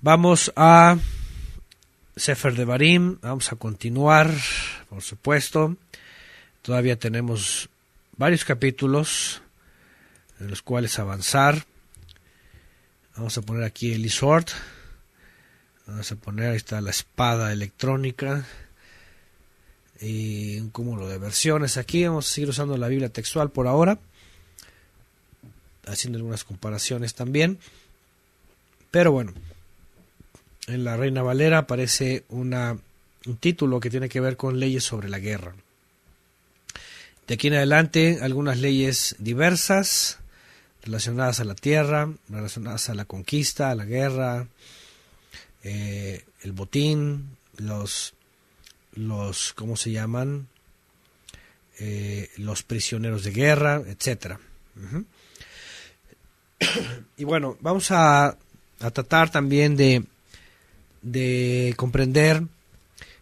Vamos a Sefer Devarim, vamos a continuar, por supuesto. Todavía tenemos varios capítulos en los cuales avanzar. Vamos a poner aquí el sword. Vamos a poner, ahí está la espada electrónica y un cúmulo de versiones aquí. Vamos a seguir usando la Biblia textual por ahora, haciendo algunas comparaciones también. Pero bueno, en la Reina Valera aparece un título que tiene que ver con leyes sobre la guerra. De aquí en adelante, algunas leyes diversas relacionadas a la tierra, relacionadas a la conquista, a la guerra, el botín, los ¿cómo se llaman? Los prisioneros de guerra, etcétera. Y bueno, vamos a tratar también de comprender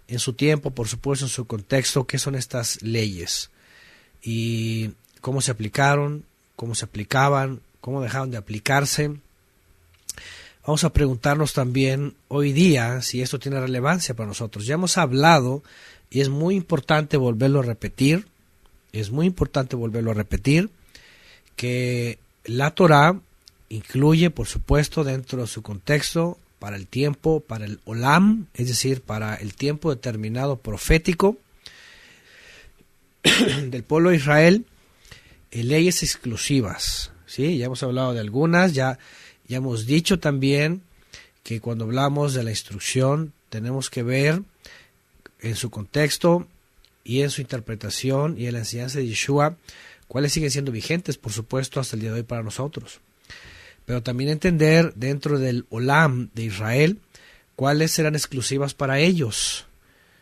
en su tiempo, por supuesto, en su contexto, qué son estas leyes y cómo se aplicaron, cómo se aplicaban, cómo dejaron de aplicarse. Vamos a preguntarnos también hoy día si esto tiene relevancia para nosotros. Ya hemos hablado y es muy importante volverlo a repetir. Que la Torá incluye, por supuesto, dentro de su contexto, para el tiempo, para el olam, es decir, para el tiempo determinado profético del pueblo de Israel, leyes exclusivas, ¿sí? Ya hemos hablado de algunas, ya hemos dicho también que cuando hablamos de la instrucción tenemos que ver en su contexto y en su interpretación y en la enseñanza de Yeshua cuáles siguen siendo vigentes, por supuesto, hasta el día de hoy para nosotros. Pero también entender dentro del olam de Israel cuáles serán exclusivas para ellos,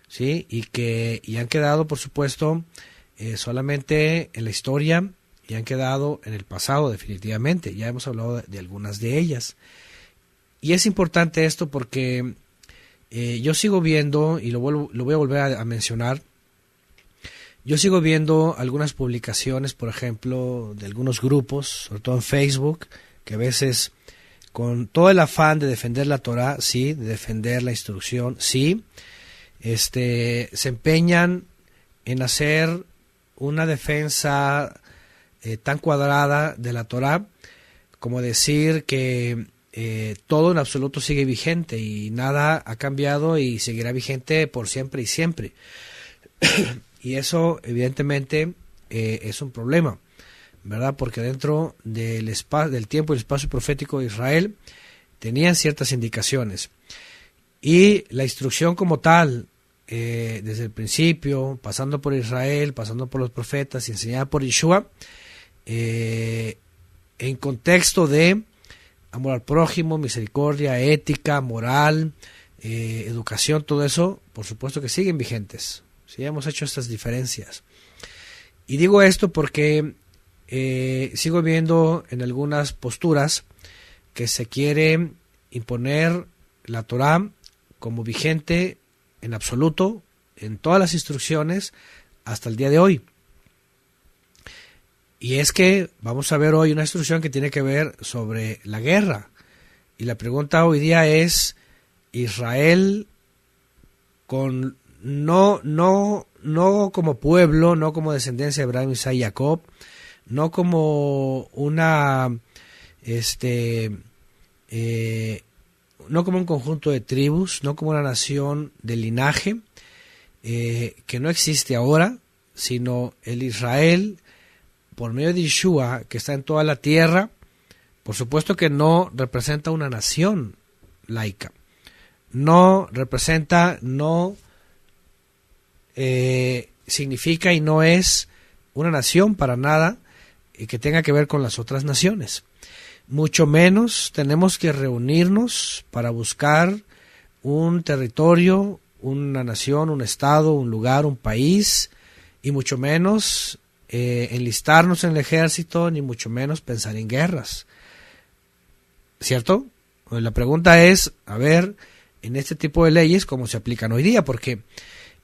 ¿sí? Y han quedado, por supuesto, solamente en la historia y han quedado en el pasado definitivamente. Ya hemos hablado de algunas de ellas. Y es importante esto porque yo sigo viendo, y lo voy a volver a mencionar, yo sigo viendo algunas publicaciones, por ejemplo, de algunos grupos, sobre todo en Facebook, que a veces con todo el afán de defender la Torá, sí, de defender la instrucción, sí, se empeñan en hacer una defensa tan cuadrada de la Torá como decir que todo en absoluto sigue vigente y nada ha cambiado y seguirá vigente por siempre y siempre. Y eso evidentemente es un problema, ¿verdad? Porque dentro del tiempo y el espacio profético de Israel tenían ciertas indicaciones. Y la instrucción como tal, desde el principio, pasando por Israel, pasando por los profetas y enseñada por Yeshua, en contexto de amor al prójimo, misericordia, ética, moral, educación, todo eso, por supuesto que siguen vigentes. Sí, hemos hecho estas diferencias. Y digo esto porque sigo viendo en algunas posturas que se quiere imponer la Torá como vigente en absoluto, en todas las instrucciones, hasta el día de hoy. Y es que vamos a ver hoy una instrucción que tiene que ver sobre la guerra. Y la pregunta hoy día es, Israel no como pueblo, no como descendencia de Abraham, Isaac y Jacob, no como no como un conjunto de tribus, no como una nación de linaje que no existe ahora, sino el Israel por medio de Yeshua que está en toda la tierra. Por supuesto que no representa una nación laica, no representa, no significa y no es una nación para nada que tenga que ver con las otras naciones. Mucho menos tenemos que reunirnos para buscar un territorio, una nación, un estado, un lugar, un país, y mucho menos enlistarnos en el ejército, ni mucho menos pensar en guerras. ¿Cierto? La pregunta es, a ver, en este tipo de leyes, ¿cómo se aplican hoy día? Porque,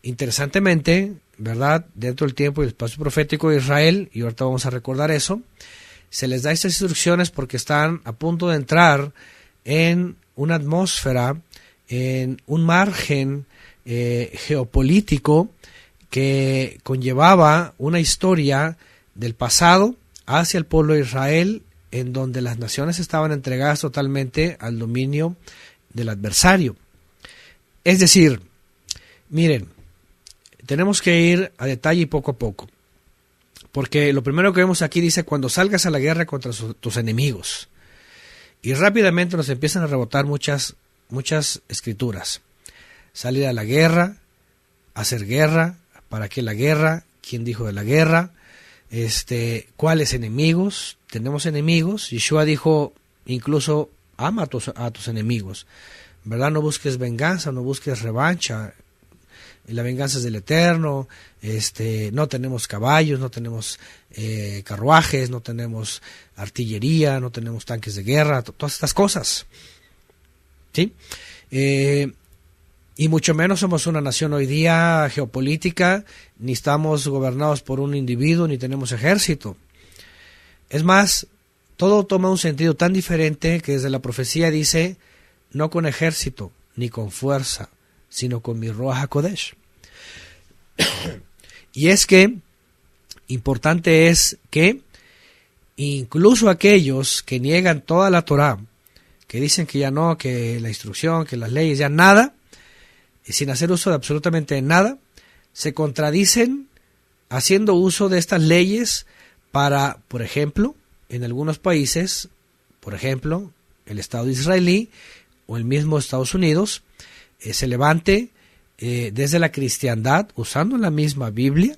interesantemente, ¿verdad?, dentro del tiempo y el espacio profético de Israel, y ahorita vamos a recordar eso, se les da estas instrucciones porque están a punto de entrar en una atmósfera, en un margen geopolítico que conllevaba una historia del pasado hacia el pueblo de Israel, en donde las naciones estaban entregadas totalmente al dominio del adversario. Es decir, miren, tenemos que ir a detalle y poco a poco, porque lo primero que vemos aquí dice: cuando salgas a la guerra contra tus enemigos. Y rápidamente nos empiezan a rebotar muchas escrituras. Salir a la guerra, hacer guerra, ¿para qué la guerra? ¿Quién dijo de la guerra? ¿Cuáles enemigos? Tenemos enemigos. Yeshua dijo incluso: ama a tus enemigos, ¿verdad? No busques venganza, no busques revancha. La venganza es del Eterno. No tenemos caballos, no tenemos carruajes, no tenemos artillería, no tenemos tanques de guerra, todas estas cosas, ¿sí? Y mucho menos somos una nación hoy día geopolítica, ni estamos gobernados por un individuo, ni tenemos ejército. Es más, todo toma un sentido tan diferente que desde la profecía dice: no con ejército, ni con fuerza, sino con mi Ruach HaKodesh. Y es que importante es que incluso aquellos que niegan toda la Torah, que dicen que ya no, que la instrucción, que las leyes, ya nada, y sin hacer uso de absolutamente nada, se contradicen haciendo uso de estas leyes para, por ejemplo, en algunos países, por ejemplo, el Estado israelí o el mismo Estados Unidos, se levante desde la cristiandad, usando la misma Biblia,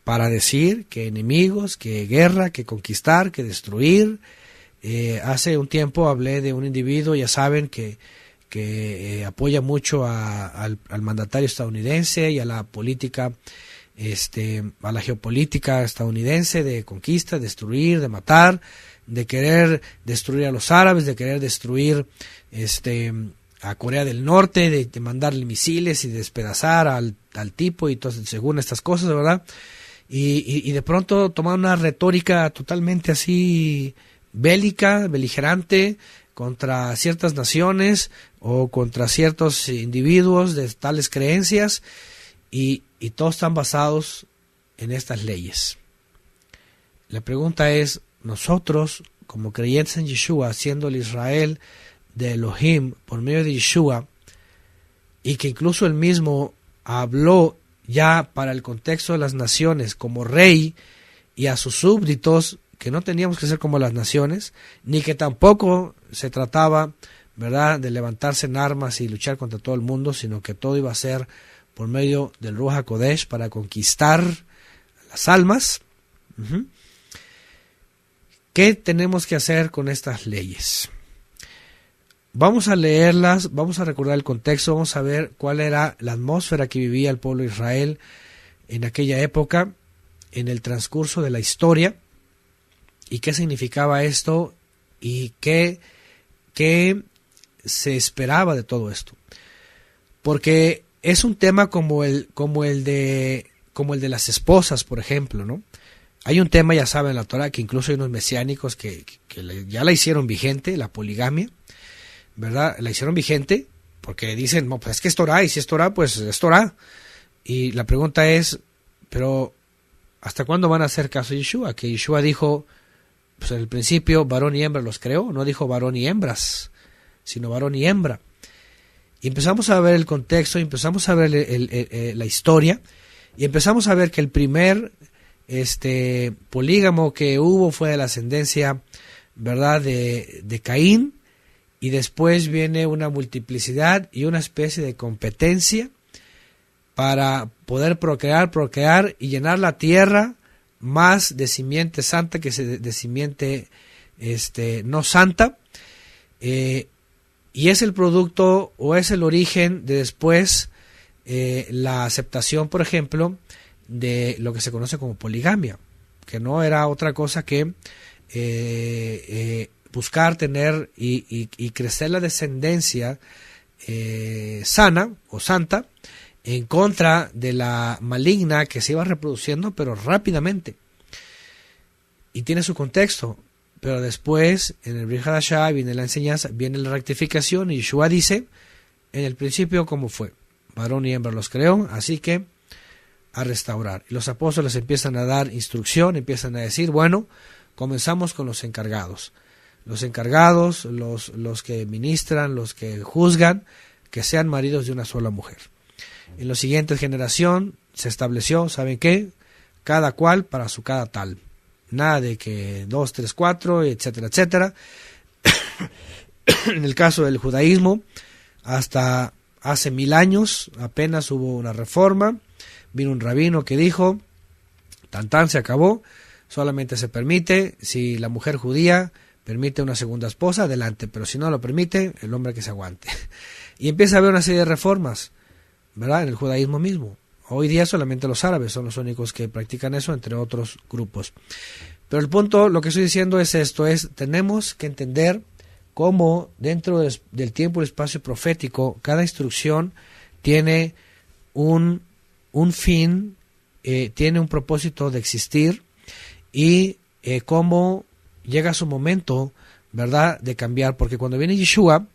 para decir que enemigos, que guerra, que conquistar, que destruir. Hace un tiempo hablé de un individuo, ya saben, que apoya mucho al mandatario estadounidense y a la política, a la geopolítica estadounidense de conquista, destruir, de matar, de querer destruir a los árabes, de querer destruir a Corea del Norte, de mandarle misiles y despedazar al tipo y todo, según estas cosas, ¿verdad? Y de pronto tomar una retórica totalmente así bélica, beligerante, contra ciertas naciones o contra ciertos individuos de tales creencias, y todos están basados en estas leyes. La pregunta es: nosotros, como creyentes en Yeshua, siendo el Israel de Elohim por medio de Yeshua, y que incluso él mismo habló ya para el contexto de las naciones como rey, y a sus súbditos que no teníamos que ser como las naciones, ni que tampoco se trataba, ¿verdad?, de levantarse en armas y luchar contra todo el mundo, sino que todo iba a ser por medio del Ruach HaKodesh para conquistar las almas. ¿Qué tenemos que hacer con estas leyes? Vamos a leerlas, vamos a recordar el contexto, vamos a ver cuál era la atmósfera que vivía el pueblo de Israel en aquella época, en el transcurso de la historia, y qué significaba esto y qué se esperaba de todo esto. Porque es un tema como el de las esposas, por ejemplo, ¿no? Hay un tema, ya saben, en la Torah, que incluso hay unos mesiánicos que ya la hicieron vigente, la poligamia, ¿verdad? La hicieron vigente porque dicen: no, pues es que es Torah, y si es Torah, pues es Torah. Y la pregunta es: pero ¿hasta cuándo van a hacer caso a Yeshua? Que Yeshua dijo, pues en el principio, varón y hembra los creó, no dijo varón y hembras, sino varón y hembra. Y empezamos a ver el contexto, empezamos a ver la historia, y empezamos a ver que el primer polígamo que hubo fue de la ascendencia, ¿verdad?, de Caín, y después viene una multiplicidad y una especie de competencia para poder procrear y llenar la tierra más de simiente santa que de simiente no santa, y es el producto o es el origen de después la aceptación, por ejemplo, de lo que se conoce como poligamia, que no era otra cosa que buscar tener y crecer la descendencia sana o santa en contra de la maligna que se iba reproduciendo, pero rápidamente. Y tiene su contexto. pero después en el Brit Hadashah viene la enseñanza, viene la rectificación, y Yeshua dice, en el principio como fue, varón y hembra los creó, así que a restaurar. Y los apóstoles empiezan a dar instrucción, empiezan a decir, bueno, comenzamos con los encargados. Los encargados, los que ministran, los que juzgan, que sean maridos de una sola mujer. En la siguiente generación se estableció, ¿saben qué? Cada cual para su cada tal. Nada de que 2, 3, 4, etcétera, etcétera. En el caso del judaísmo, hasta hace 1000 años apenas hubo una reforma. Vino un rabino que dijo, tan se acabó, solamente se permite, si la mujer judía permite una segunda esposa, adelante, pero si no lo permite, el hombre que se aguante. Y empieza a haber una serie de reformas, ¿verdad? En el judaísmo mismo. Hoy día solamente los árabes son los únicos que practican eso, entre otros grupos. Pero el punto, lo que estoy diciendo es esto, tenemos que entender cómo dentro del tiempo y espacio profético, cada instrucción tiene un fin, tiene un propósito de existir, y cómo llega su momento, ¿verdad?, de cambiar. Porque cuando viene Yeshua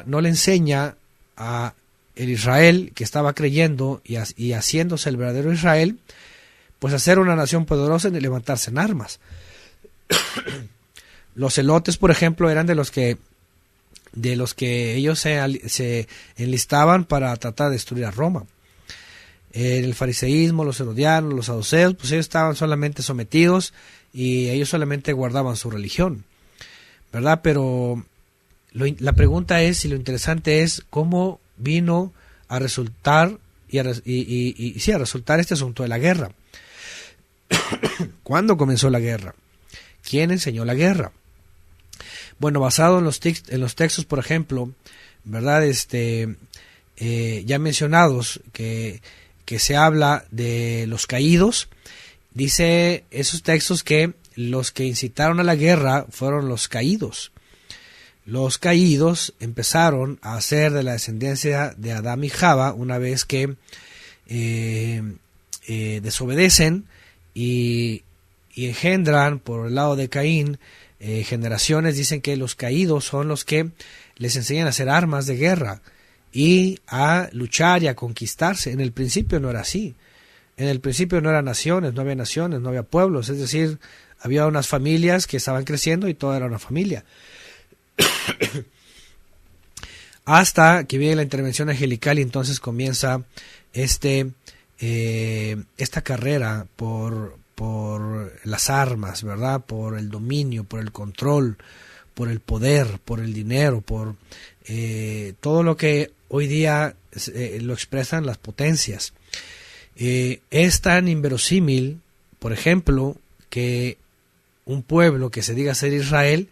no le enseña a el Israel que estaba creyendo y haciéndose el verdadero Israel, pues hacer una nación poderosa y levantarse en armas. Los celotes, por ejemplo, eran de los que ellos se enlistaban para tratar de destruir a Roma. El fariseísmo, los herodianos, los saduceos, pues ellos estaban solamente sometidos y ellos solamente guardaban su religión, ¿verdad? Pero la pregunta es, y lo interesante es, cómo vino a resultar a resultar este asunto de la guerra. ¿Cuándo comenzó la guerra? ¿Quién enseñó la guerra? Bueno, basado en los textos, por ejemplo, ¿verdad? Ya mencionados, que se habla de los caídos, dice esos textos que los que incitaron a la guerra fueron los caídos. Los caídos empezaron a ser de la descendencia de Adán y Java una vez que desobedecen y engendran por el lado de Caín generaciones. Dicen que los caídos son los que les enseñan a hacer armas de guerra y a luchar y a conquistarse. En el principio no era así. En el principio no eran naciones, no había pueblos, es decir, había unas familias que estaban creciendo y toda era una familia. Hasta que viene la intervención angelical y entonces comienza esta carrera por las armas, ¿verdad? Por el dominio, por el control, por el poder, por el dinero, por todo lo que hoy día lo expresan las potencias. Es tan inverosímil, por ejemplo, que un pueblo que se diga ser Israel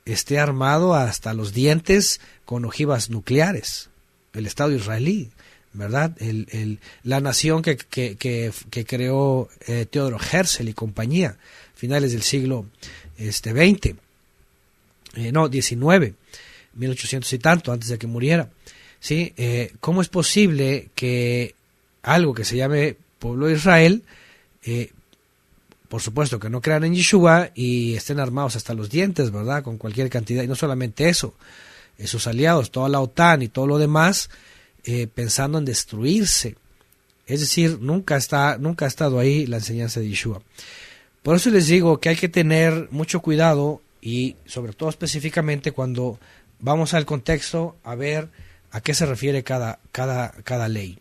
esté armado hasta los dientes con ojivas nucleares, el Estado israelí, ¿verdad? La nación que creó Teodoro Herzl y compañía, finales del siglo XIX, 1800 y tanto, antes de que muriera. ¿Sí? ¿Cómo es posible que algo que se llame pueblo de Israel, por supuesto que no crean en Yeshua y estén armados hasta los dientes, ¿verdad?, con cualquier cantidad? Y no solamente eso, sus aliados, toda la OTAN y todo lo demás, pensando en destruirse. Es decir, nunca ha estado ahí la enseñanza de Yeshua. Por eso les digo que hay que tener mucho cuidado, y sobre todo específicamente cuando vamos al contexto a ver a qué se refiere cada ley.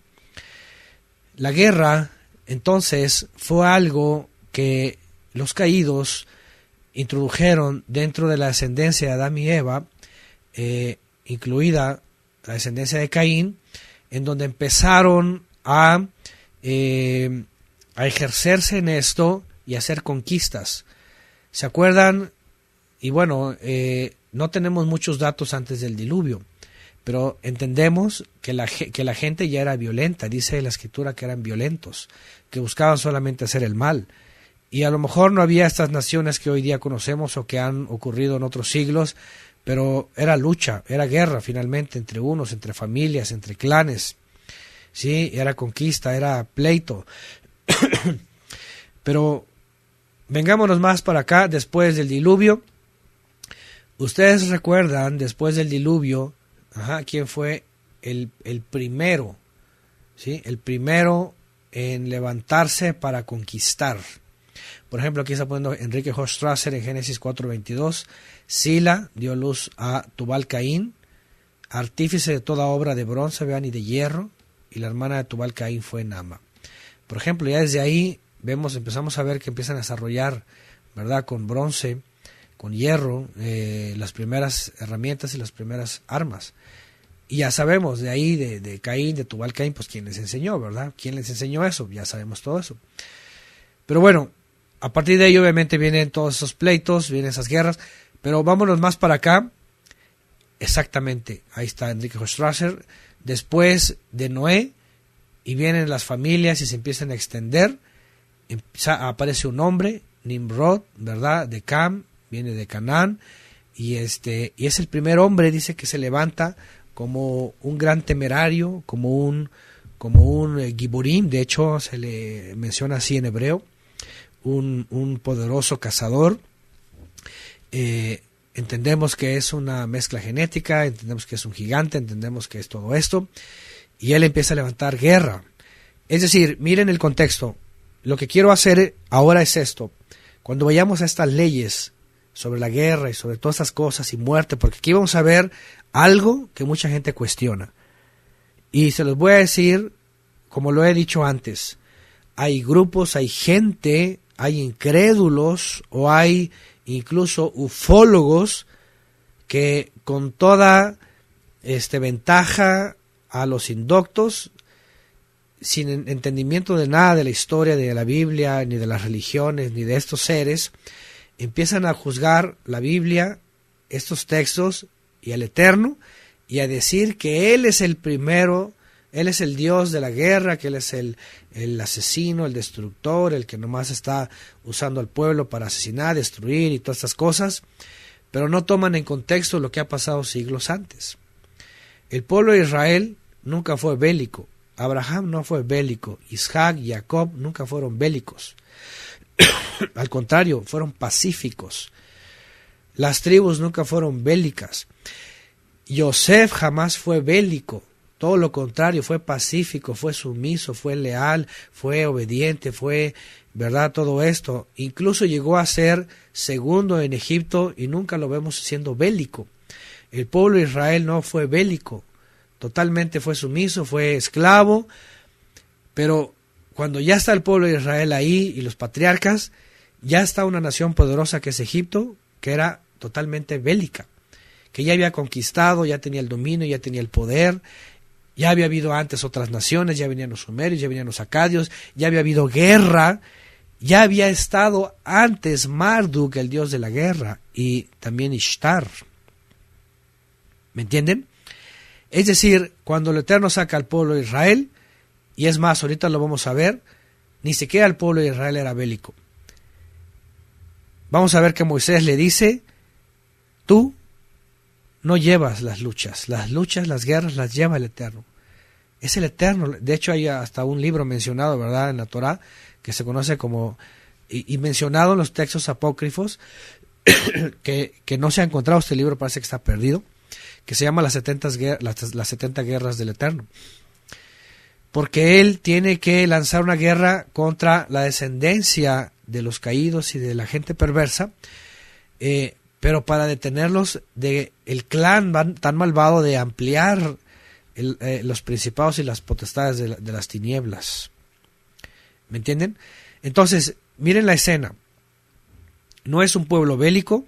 La guerra, entonces, fue algo que los caídos introdujeron dentro de la descendencia de Adán y Eva, incluida la descendencia de Caín, en donde empezaron a ejercerse en esto y a hacer conquistas. ¿Se acuerdan? Y bueno, no tenemos muchos datos antes del diluvio, pero entendemos que la gente ya era violenta. Dice la Escritura que eran violentos, que buscaban solamente hacer el mal. Y a lo mejor no había estas naciones que hoy día conocemos o que han ocurrido en otros siglos, pero era lucha, era guerra finalmente entre unos, entre familias, entre clanes. Sí, era conquista, era pleito. Pero vengámonos más para acá, después del diluvio. Ustedes recuerdan, después del diluvio, quién fue el primero, ¿sí? El primero en levantarse para conquistar. Por ejemplo, aquí está poniendo Enrique Hofstadter en Génesis 4:22. Sila dio luz a Tubal-Caín, artífice de toda obra de bronce, vean, y de hierro, y la hermana de Tubal-Caín fue Naama. Por ejemplo, ya desde ahí empezamos a ver que empiezan a desarrollar, ¿verdad?, con bronce, con hierro, las primeras herramientas y las primeras armas. Y ya sabemos de ahí, de Caín, de Tubal-Caín, pues quién les enseñó, ¿verdad? ¿Quién les enseñó eso? Ya sabemos todo eso. Pero bueno, a partir de ahí obviamente vienen todos esos pleitos, vienen esas guerras, pero vámonos más para acá. Exactamente, ahí está Enrique Hofstadter, después de Noé, y vienen las familias y se empiezan a extender. Aparece un hombre, Nimrod, ¿verdad?, de Cam, viene de Canaán, y es el primer hombre, dice, que se levanta como un gran temerario, como un giborim. De hecho se le menciona así en hebreo, un poderoso cazador. Entendemos que es una mezcla genética, entendemos que es un gigante, entendemos que es todo esto, y él empieza a levantar guerra. Es decir, miren el contexto. Lo que quiero hacer ahora es esto: cuando vayamos a estas leyes sobre la guerra y sobre todas estas cosas y muerte, porque aquí vamos a ver algo que mucha gente cuestiona, y se los voy a decir como lo he dicho antes. Hay grupos, hay gente, hay incrédulos, o hay incluso ufólogos que con toda ventaja a los indoctos, sin entendimiento de nada de la historia, de la Biblia, ni de las religiones, ni de estos seres, empiezan a juzgar la Biblia, estos textos y al Eterno, y a decir que Él es el primero, Él es el Dios de la guerra, que Él es el asesino, el destructor, el que nomás está usando al pueblo para asesinar, destruir y todas estas cosas, pero no toman en contexto lo que ha pasado siglos antes. El pueblo de Israel nunca fue bélico, Abraham no fue bélico, Isaac y Jacob nunca fueron bélicos. Al contrario, fueron pacíficos. Las tribus nunca fueron bélicas. Yosef jamás fue bélico, todo lo contrario, fue pacífico, fue sumiso, fue leal, fue obediente, fue, ¿verdad?, todo esto. Incluso llegó a ser segundo en Egipto y nunca lo vemos siendo bélico. El pueblo de Israel no fue bélico, totalmente fue sumiso, fue esclavo, pero cuando ya está el pueblo de Israel ahí y los patriarcas, ya está una nación poderosa que es Egipto, que era totalmente bélica, que ya había conquistado, ya tenía el dominio, ya tenía el poder, ya había habido antes otras naciones, ya venían los sumerios, ya venían los acadios, ya había habido guerra, ya había estado antes Marduk, el dios de la guerra, y también Ishtar. ¿Me entienden? Es decir, cuando el Eterno saca al pueblo de Israel, y es más, ahorita lo vamos a ver, ni siquiera el pueblo de Israel era bélico. Vamos a ver que Moisés le dice: tú no llevas las luchas, las guerras las lleva el Eterno. Es el Eterno. De hecho hay hasta un libro mencionado, ¿verdad?, en la Torá, que se conoce como, y mencionado en los textos apócrifos, que no se ha encontrado. Este libro parece que está perdido, que se llama las 70 guerras del Eterno. Porque Él tiene que lanzar una guerra contra la descendencia de los caídos y de la gente perversa, pero para detenerlos de el clan tan malvado de ampliar los principados y las potestades de las tinieblas. ¿Me entienden? Entonces, miren la escena. No es un pueblo bélico,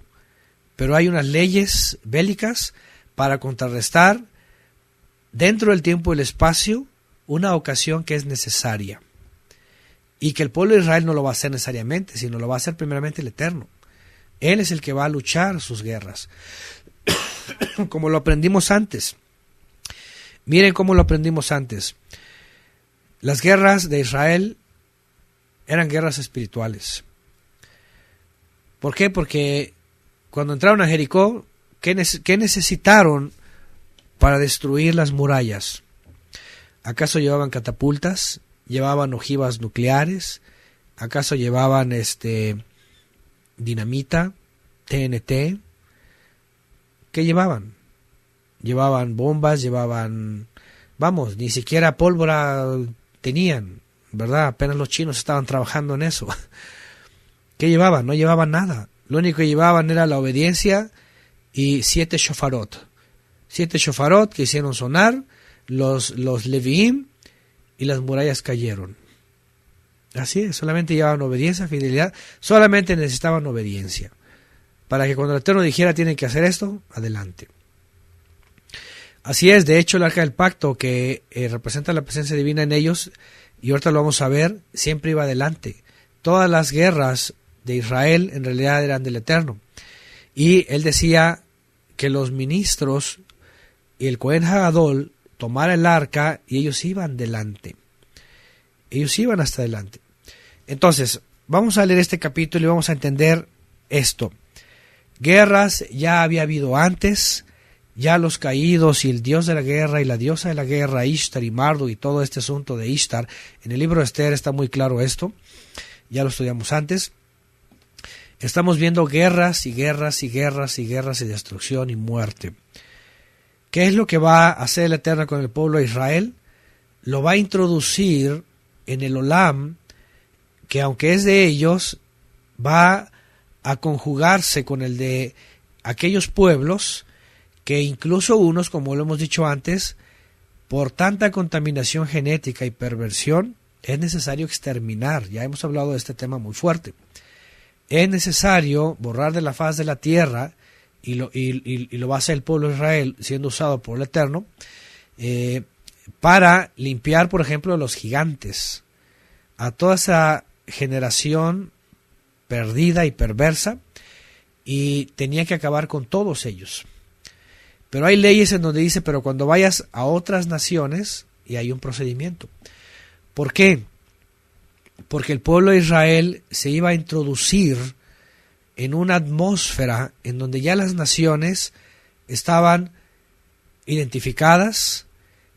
pero hay unas leyes bélicas para contrarrestar dentro del tiempo y el espacio una ocasión que es necesaria. Y que el pueblo de Israel no lo va a hacer necesariamente, sino lo va a hacer primeramente el Eterno. Él es el que va a luchar sus guerras. Como lo aprendimos antes. Miren cómo lo aprendimos antes. Las guerras de Israel eran guerras espirituales. ¿Por qué? Porque cuando entraron a Jericó, ¿qué necesitaron para destruir las murallas? ¿Acaso llevaban catapultas? ¿Llevaban ojivas nucleares? ¿Acaso llevaban dinamita, TNT. ¿Qué llevaban? Llevaban bombas, ni siquiera pólvora tenían, ¿verdad? Apenas los chinos estaban trabajando en eso. ¿Qué llevaban? No llevaban nada. Lo único que llevaban era la obediencia y 7 shofarot. 7 shofarot que hicieron sonar los Leviim y las murallas cayeron. Así es, solamente llevaban obediencia, fidelidad, solamente necesitaban obediencia. Para que cuando el Eterno dijera tienen que hacer esto, adelante. Así es, de hecho el Arca del Pacto que representa la presencia divina en ellos, y ahorita lo vamos a ver, siempre iba adelante. Todas las guerras de Israel en realidad eran del Eterno. Y él decía que los ministros y el Cohen Hagadol tomara el arca y ellos iban delante. Ellos iban hasta adelante. Entonces, vamos a leer este capítulo y vamos a entender esto. Guerras ya había habido antes, ya los caídos y el dios de la guerra y la diosa de la guerra, Ishtar y Marduk y todo este asunto de Ishtar. En el libro de Esther está muy claro esto, ya lo estudiamos antes. Estamos viendo guerras y guerras y guerras y guerras y destrucción y muerte. ¿Qué es lo que va a hacer el Eterno con el pueblo de Israel? Lo va a introducir en el Olam, que aunque es de ellos, va a conjugarse con el de aquellos pueblos que incluso unos, como lo hemos dicho antes, por tanta contaminación genética y perversión, es necesario exterminar. Ya hemos hablado de este tema muy fuerte. Es necesario borrar de la faz de la tierra, y lo va a hacer el pueblo de Israel, siendo usado por el Eterno, para limpiar, por ejemplo, a los gigantes, a toda esa generación perdida y perversa, y tenía que acabar con todos ellos. Pero hay leyes en donde dice, pero cuando vayas a otras naciones, y hay un procedimiento. ¿Por qué? Porque el pueblo de Israel se iba a introducir en una atmósfera en donde ya las naciones estaban identificadas,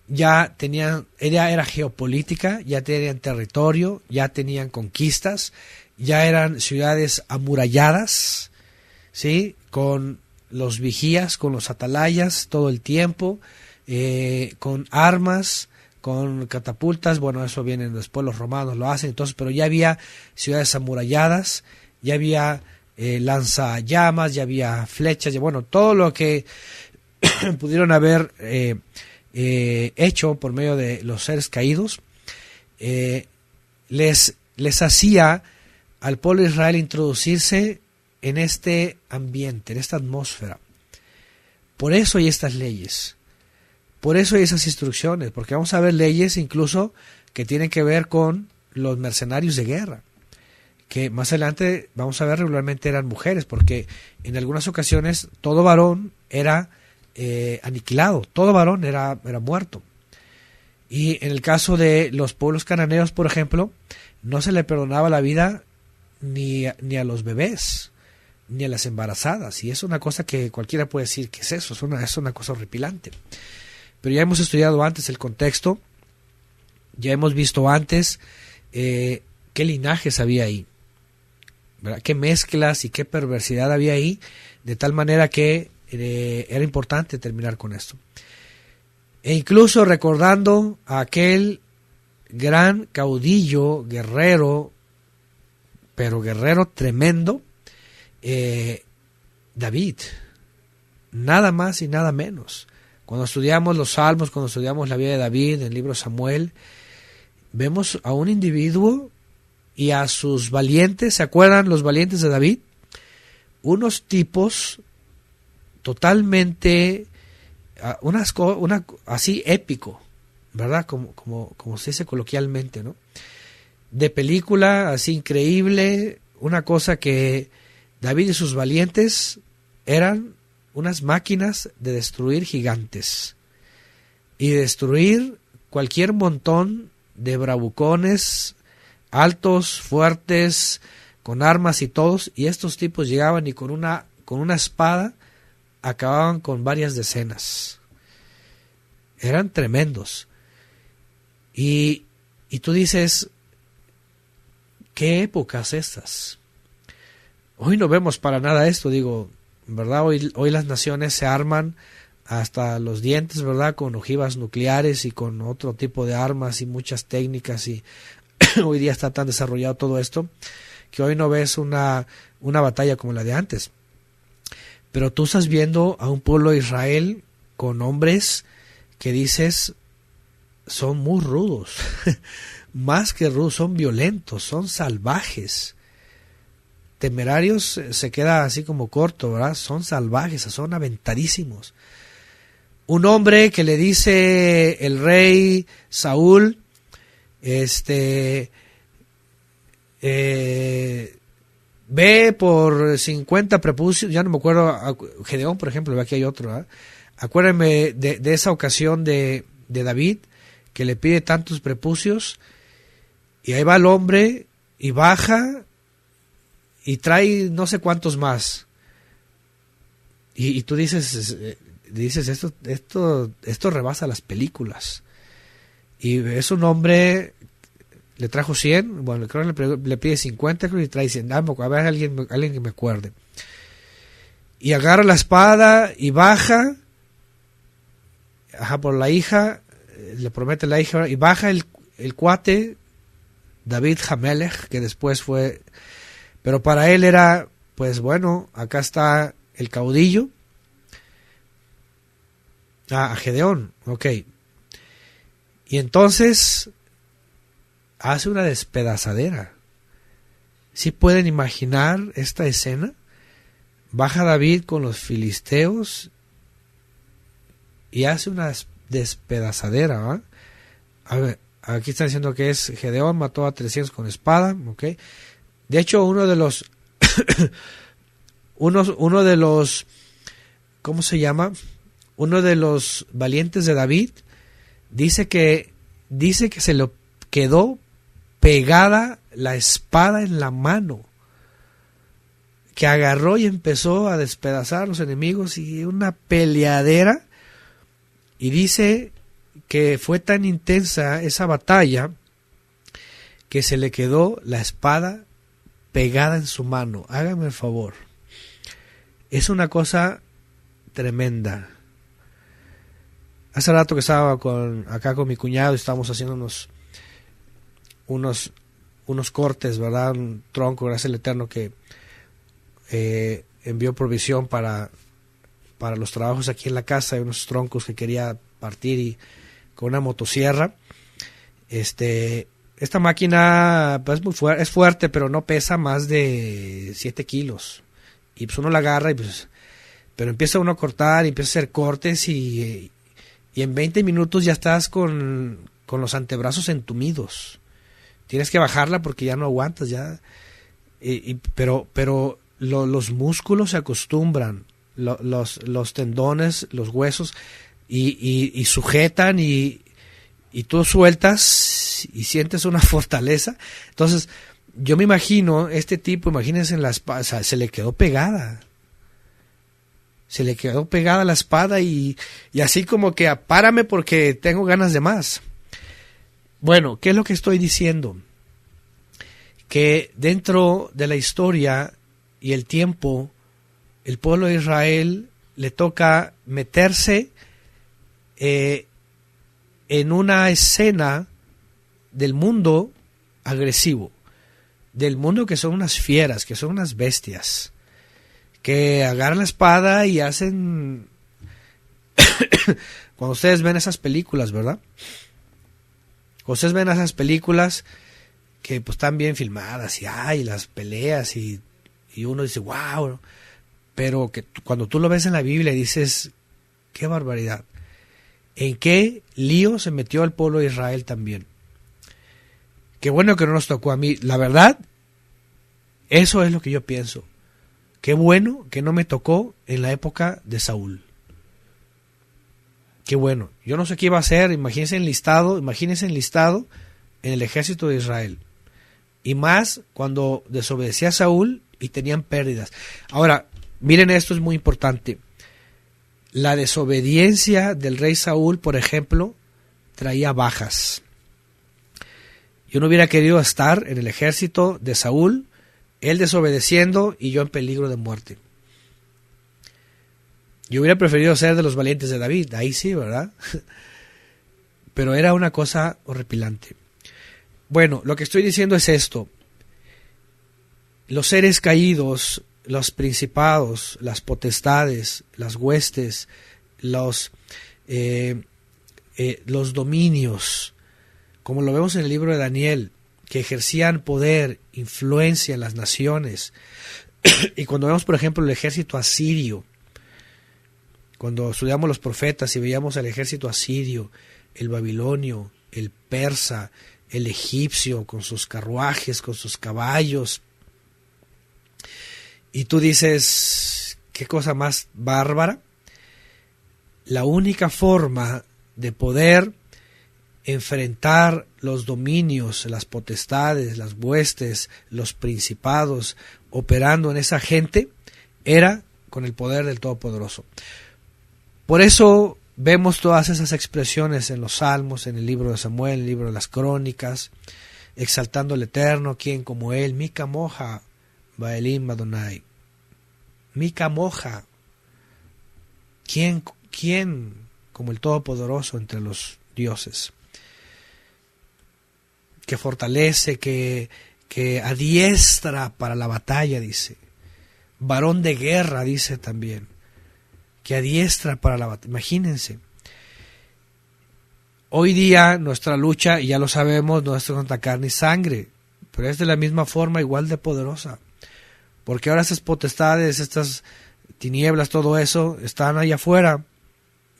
ya tenían, era geopolítica, ya tenían territorio, ya tenían conquistas, ya eran ciudades amuralladas, ¿sí? Con los vigías, con los atalayas todo el tiempo, con armas, con catapultas. Bueno, eso viene después, los romanos lo hacen, entonces, pero ya había ciudades amuralladas, ya había lanzallamas, ya había flechas, ya, bueno, todo lo que pudieron haber hecho por medio de los seres caídos, les hacía al pueblo de Israel introducirse en este ambiente, en esta atmósfera. Por eso hay estas leyes, por eso hay esas instrucciones, porque vamos a ver leyes incluso que tienen que ver con los mercenarios de guerra, que más adelante vamos a ver regularmente eran mujeres, porque en algunas ocasiones todo varón era aniquilado, todo varón era muerto. Y en el caso de los pueblos cananeos, por ejemplo, no se le perdonaba la vida ni a los bebés, ni a las embarazadas, y es una cosa que cualquiera puede decir que es eso, es una cosa horripilante. Pero ya hemos estudiado antes el contexto, ya hemos visto antes qué linajes había ahí, ¿verdad? Qué mezclas y qué perversidad había ahí, de tal manera que era importante terminar con esto. E incluso recordando a aquel gran caudillo, guerrero, pero guerrero tremendo, David, nada más y nada menos. Cuando estudiamos los Salmos, cuando estudiamos la vida de David en el libro de Samuel, vemos a un individuo y a sus valientes. ¿Se acuerdan los valientes de David? Unos tipos totalmente, así épico, ¿verdad? Como se dice coloquialmente, ¿no? De película, así increíble, una cosa que David y sus valientes eran unas máquinas de destruir gigantes y destruir cualquier montón de bravucones altos, fuertes, con armas y todos, y estos tipos llegaban y con una espada acababan con varias decenas. Eran tremendos. Y tú dices, ¿qué épocas estas? Hoy no vemos para nada esto, digo, ¿verdad? Hoy las naciones se arman hasta los dientes, ¿verdad? Con ojivas nucleares y con otro tipo de armas y muchas técnicas, y hoy día está tan desarrollado todo esto que hoy no ves una batalla como la de antes. Pero tú estás viendo a un pueblo de Israel con hombres que dices son muy rudos, más que rudos, son violentos, son salvajes. Temerarios se queda así como corto, ¿verdad? Son salvajes, son aventadísimos. Un hombre que le dice el rey Saúl, ve por 50 prepucios, ya no me acuerdo, Gedeón, por ejemplo, aquí hay otro, ¿eh? Acuérdenme de esa ocasión de David, que le pide tantos prepucios, y ahí va el hombre, y baja, y trae no sé cuántos más. Y tú dices esto rebasa las películas. Y es un hombre, le trajo 100, bueno, creo que le pide 50, creo que trae 100. A ver, alguien que me acuerde. Y agarra la espada y baja, por la hija, le promete la hija, y baja el cuate, David Hamelech, que después fue, pero para él era, pues bueno, acá está el caudillo, a Gedeón, ok. Y entonces hace una despedazadera. ¿Sí pueden imaginar esta escena? Baja David con los filisteos y hace una despedazadera, ¿va? A ver, aquí está diciendo que es Gedeón mató a 300 con espada, ok. De hecho, uno de los ¿cómo se llama? Uno de los valientes de David dice que se le quedó pegada la espada en la mano, que agarró y empezó a despedazar a los enemigos, y una peleadera, y dice que fue tan intensa esa batalla que se le quedó la espada pegada en su mano. Hágame el favor, es una tremenda. Hace rato que estaba acá con mi cuñado y estábamos haciendo unos cortes, ¿verdad? Un tronco, gracias al Eterno, que envió provisión para los trabajos aquí en la casa. Hay unos troncos que quería partir, y con una motosierra. Esta máquina pues es fuerte, pero no pesa más de 7 kilos. Y pues uno la agarra, pero empieza uno a cortar y empieza a hacer cortes, y en 20 minutos ya estás con los antebrazos entumidos. Tienes que bajarla porque ya no aguantas, ya. Pero los músculos se acostumbran, los tendones, los huesos, y sujetan, y tú sueltas y sientes una fortaleza. Entonces, yo me imagino, este tipo, imagínense, en la espada, o sea, se le quedó pegada. Se le quedó pegada la espada, y así como que párame porque tengo ganas de más. Bueno, ¿qué es lo que estoy diciendo? Que dentro de la historia y el tiempo, el pueblo de Israel le toca meterse en una escena del mundo agresivo, del mundo que son unas fieras, que son unas bestias, que agarran la espada y hacen cuando ustedes ven esas películas, ¿verdad? Cuando ustedes ven esas películas que pues están bien filmadas, y las peleas, y uno dice wow, pero que cuando tú lo ves en la Biblia dices qué barbaridad, en qué lío se metió el pueblo de Israel también. Qué bueno que no nos tocó a mí, la verdad, eso es lo que yo pienso. Qué bueno que no me tocó en la época de Saúl. Qué bueno. Yo no sé qué iba a hacer. Imagínense enlistado en el ejército de Israel. Y más cuando desobedecía a Saúl y tenían pérdidas. Ahora, miren, esto es muy importante. La desobediencia del rey Saúl, por ejemplo, traía bajas. Yo no hubiera querido estar en el ejército de Saúl él desobedeciendo y yo en peligro de muerte. Yo hubiera preferido ser de los valientes de David, ahí sí, ¿verdad? Pero era una cosa horripilante. Bueno, lo que estoy diciendo es esto. Los seres caídos, los principados, las potestades, las huestes, los dominios, como lo vemos en el libro de Daniel, que ejercían poder, influencia en las naciones. Y cuando vemos, por ejemplo, el ejército asirio, cuando estudiamos los profetas y veíamos el ejército asirio, el babilonio, el persa, el egipcio, con sus carruajes, con sus caballos, y tú dices, ¿qué cosa más bárbara? La única forma de poder enfrentar los dominios, las potestades, las huestes, los principados operando en esa gente era con el poder del Todopoderoso. Por eso vemos todas esas expresiones en los Salmos, en el libro de Samuel, en el libro de las Crónicas, exaltando al Eterno, quien como él, Mika Moja, Baelim Adonai. Mika Moja, ¿quién como el Todopoderoso entre los dioses? Que fortalece, que adiestra para la batalla, dice. Varón de guerra, dice también. Que adiestra para la batalla. Imagínense. Hoy día nuestra lucha, y ya lo sabemos, no es contra carne y sangre, pero es de la misma forma igual de poderosa. Porque ahora esas potestades, estas tinieblas, todo eso, están allá afuera,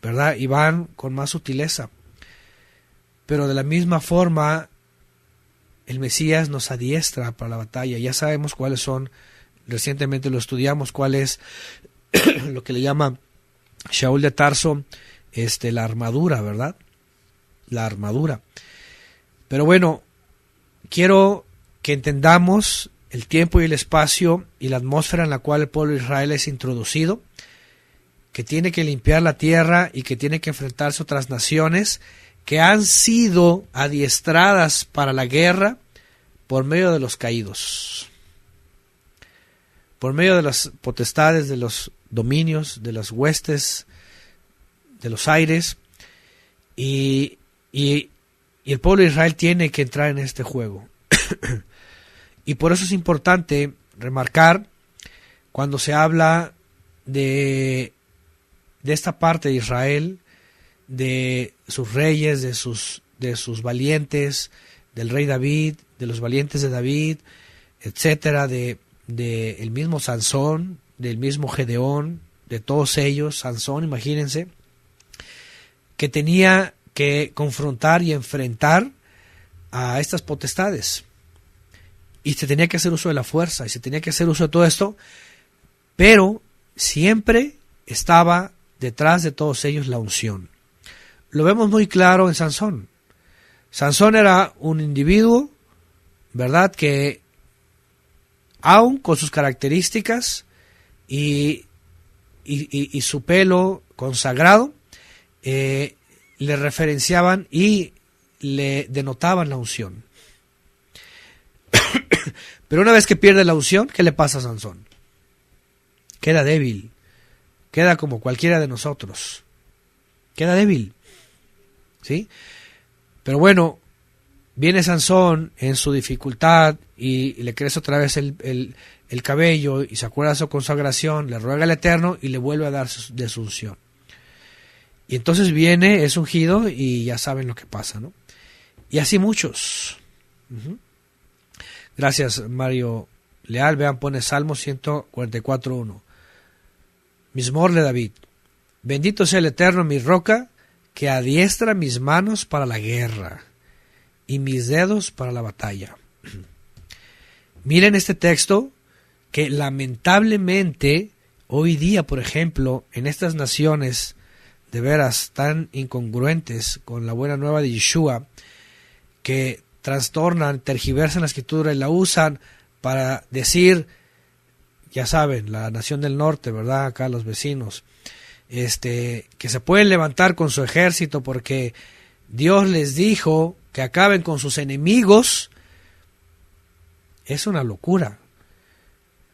¿verdad? Y van con más sutileza. Pero de la misma forma, el Mesías nos adiestra para la batalla. Ya sabemos cuáles son, recientemente lo estudiamos, cuál es lo que le llama Shaul de Tarso, la armadura, ¿verdad? La armadura. Pero bueno, quiero que entendamos el tiempo y el espacio y la atmósfera en la cual el pueblo de Israel es introducido, que tiene que limpiar la tierra y que tiene que enfrentarse a otras naciones que han sido adiestradas para la guerra por medio de los caídos, por medio de las potestades, de los dominios, de las huestes, de los aires, y el pueblo de Israel tiene que entrar en este juego. Y por eso es importante remarcar cuando se habla de esta parte de Israel, de sus reyes, de sus valientes, del rey David, de los valientes de David, etcétera, de el mismo Sansón, del mismo Gedeón, de todos ellos. Sansón, imagínense, que tenía que confrontar y enfrentar a estas potestades, y se tenía que hacer uso de la fuerza, y se tenía que hacer uso de todo esto, pero siempre estaba detrás de todos ellos la unción. Lo vemos muy claro en Sansón. Sansón era un individuo, ¿verdad?, que aun con sus características y su pelo consagrado, le referenciaban y le denotaban la unción. Pero una vez que pierde la unción, ¿qué le pasa a Sansón? Queda débil, queda como cualquiera de nosotros, queda débil, ¿sí? Pero bueno, viene Sansón en su dificultad y le crece otra vez el cabello y se acuerda de su consagración, le ruega al Eterno y le vuelve a dar de su unción. Y entonces viene, es ungido y ya saben lo que pasa, ¿no? Y así muchos. Gracias, Mario Leal. Vean, pone Salmo 144:1. Mismor de David. Bendito sea el Eterno, mi roca, que adiestra mis manos para la guerra y mis dedos para la batalla. Miren este texto que lamentablemente hoy día, por ejemplo, en estas naciones de veras tan incongruentes con la buena nueva de Yeshua, que trastornan, tergiversan la escritura y la usan para decir, ya saben, la nación del norte, ¿verdad?, acá los vecinos, que se pueden levantar con su ejército porque Dios les dijo que acaben con sus enemigos. Es una locura.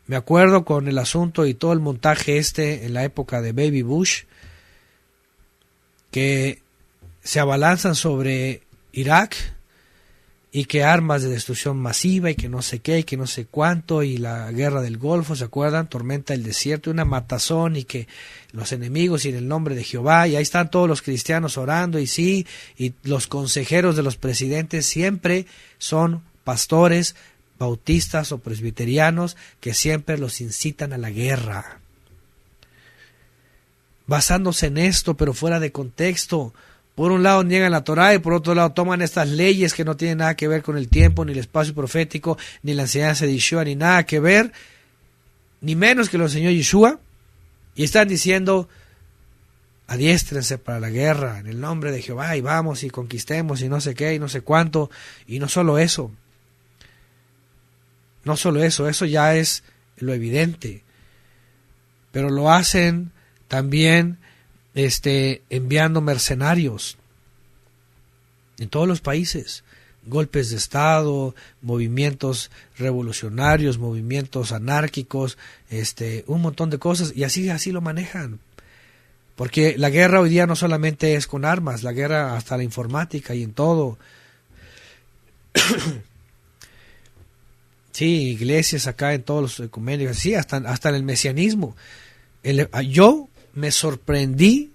Me acuerdo con el asunto y todo el montaje en la época de Baby Bush, que se abalanzan sobre Irak y que armas de destrucción masiva y que no sé qué y que no sé cuánto, y la guerra del Golfo, ¿se acuerdan? Tormenta del desierto, una matazón, y que los enemigos y en el nombre de Jehová, y ahí están todos los cristianos orando, y sí, y los consejeros de los presidentes siempre son pastores bautistas o presbiterianos que siempre los incitan a la guerra, basándose en esto, pero fuera de contexto. Por un lado niegan la Torá y por otro lado toman estas leyes que no tienen nada que ver con el tiempo, ni el espacio profético, ni la enseñanza de Yeshua, ni nada que ver, ni menos que lo enseñó Yeshua, y están diciendo: adiéstrense para la guerra en el nombre de Jehová y vamos y conquistemos y no sé qué y no sé cuánto. Y no solo eso, eso ya es lo evidente, pero lo hacen también enviando mercenarios en todos los países, golpes de estado, movimientos revolucionarios, movimientos anárquicos, un montón de cosas, y así lo manejan. Porque la guerra hoy día no solamente es con armas, la guerra hasta la informática y en todo. Sí, iglesias acá en todos los ecuménicos, sí, hasta en el mesianismo. Yo me sorprendí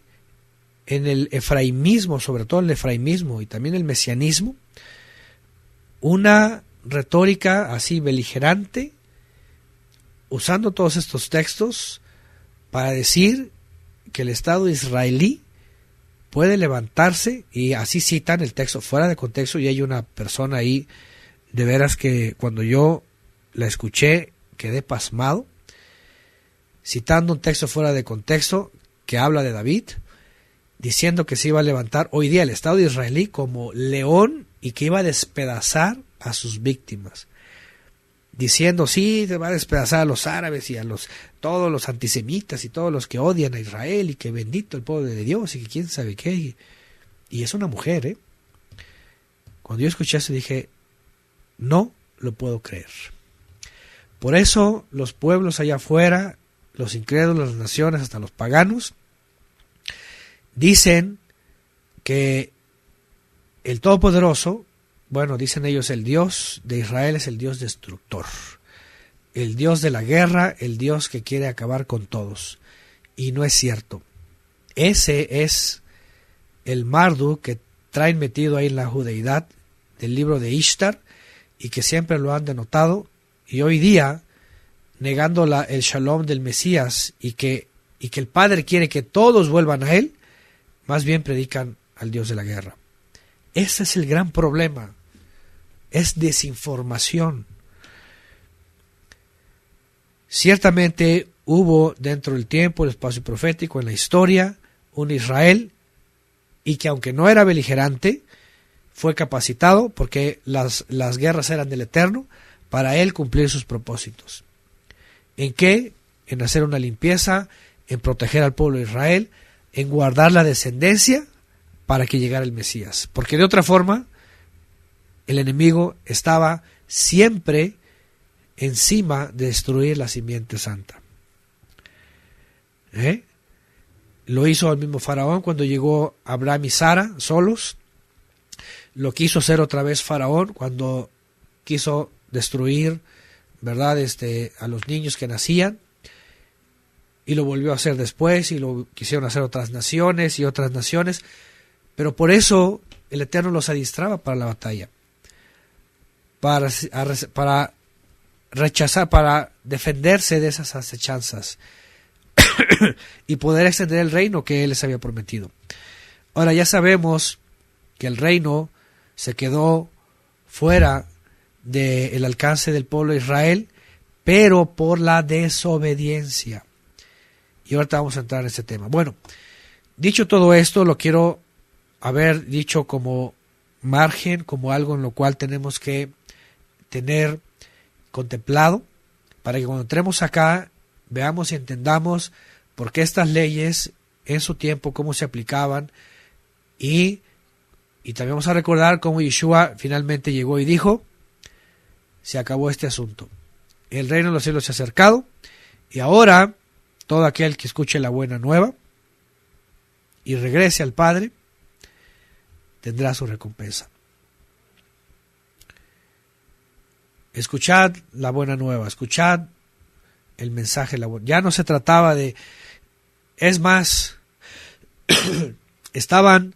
en el efraimismo, sobre todo en el efraimismo y también el mesianismo, una retórica así beligerante, usando todos estos textos para decir que el Estado israelí puede levantarse, y así citan el texto fuera de contexto, y hay una persona ahí, de veras que cuando yo la escuché quedé pasmado, citando un texto fuera de contexto que habla de David, diciendo que se iba a levantar hoy día el Estado israelí como león y que iba a despedazar a sus víctimas, diciendo: sí, se va a despedazar a los árabes y a todos los antisemitas y todos los que odian a Israel, y que bendito el pueblo de Dios y que quién sabe qué. Y es una mujer, Cuando yo escuché eso dije: no lo puedo creer. Por eso los pueblos allá afuera, los incrédulos, las naciones, hasta los paganos, dicen que el Todopoderoso, bueno, dicen ellos, el Dios de Israel es el Dios destructor, el Dios de la guerra, el Dios que quiere acabar con todos. Y no es cierto. Ese es el Marduk que traen metido ahí en la judeidad del libro de Ishtar, y que siempre lo han denotado, y hoy día, negando el shalom del Mesías y que el Padre quiere que todos vuelvan a Él, más bien predican al Dios de la guerra. Ese es el gran problema. Es desinformación. Ciertamente hubo dentro del tiempo, el espacio profético, en la historia, un Israel, y que aunque no era beligerante, fue capacitado, porque las guerras eran del Eterno, para él cumplir sus propósitos. ¿En qué? En hacer una limpieza, en proteger al pueblo de Israel, en guardar la descendencia para que llegara el Mesías. Porque de otra forma, el enemigo estaba siempre encima de destruir la simiente santa. Lo hizo el mismo Faraón cuando llegó Abraham y Sara solos. Lo quiso hacer otra vez Faraón cuando quiso destruir, ¿verdad?, a los niños que nacían, y lo volvió a hacer después, y lo quisieron hacer otras naciones y otras naciones, pero por eso el Eterno los adiestraba para la batalla, para rechazar, para defenderse de esas acechanzas y poder extender el reino que Él les había prometido. Ahora ya sabemos que el reino se quedó fuera del alcance del pueblo de Israel, pero por la desobediencia. Y ahorita vamos a entrar en este tema. Bueno, dicho todo esto, lo quiero haber dicho como margen, como algo en lo cual tenemos que tener contemplado, para que cuando entremos acá veamos y entendamos por qué estas leyes en su tiempo, cómo se aplicaban, y también vamos a recordar cómo Yeshua finalmente llegó y dijo: se acabó este asunto. el reino de los cielos se ha acercado, y ahora todo aquel que escuche la buena nueva y regrese al Padre tendrá su recompensa. Escuchad la buena nueva, escuchad el mensaje. Ya no se trataba de... Es más, estaban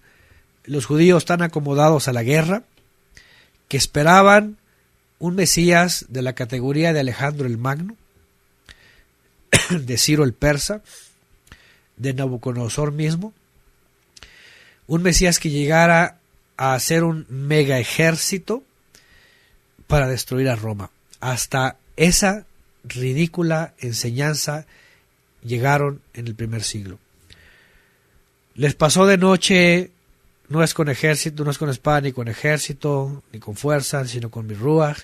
los judíos tan acomodados a la guerra que esperaban un Mesías de la categoría de Alejandro el Magno, de Ciro el Persa, de Nabucodonosor mismo, un Mesías que llegara a hacer un mega ejército para destruir a Roma. Hasta esa ridícula enseñanza llegaron en el primer siglo. Les pasó de noche, no es con ejército, no es con espada ni con ejército, ni con fuerza, sino con mi ruaj.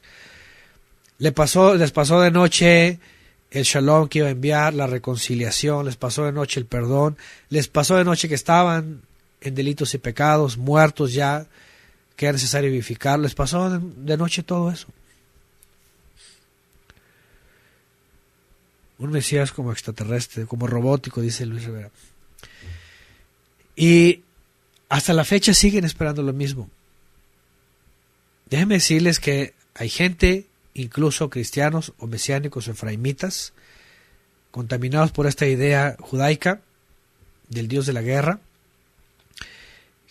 Les pasó de noche el shalom que iba a enviar, la reconciliación, les pasó de noche el perdón, les pasó de noche que estaban en delitos y pecados, muertos ya, que era necesario vivificar, les pasó de noche todo eso. Un Mesías como extraterrestre, como robótico, dice Luis Rivera. Y hasta la fecha siguen esperando lo mismo. Déjenme decirles que hay gente, incluso cristianos o mesiánicos o efraimitas, contaminados por esta idea judaica del Dios de la guerra,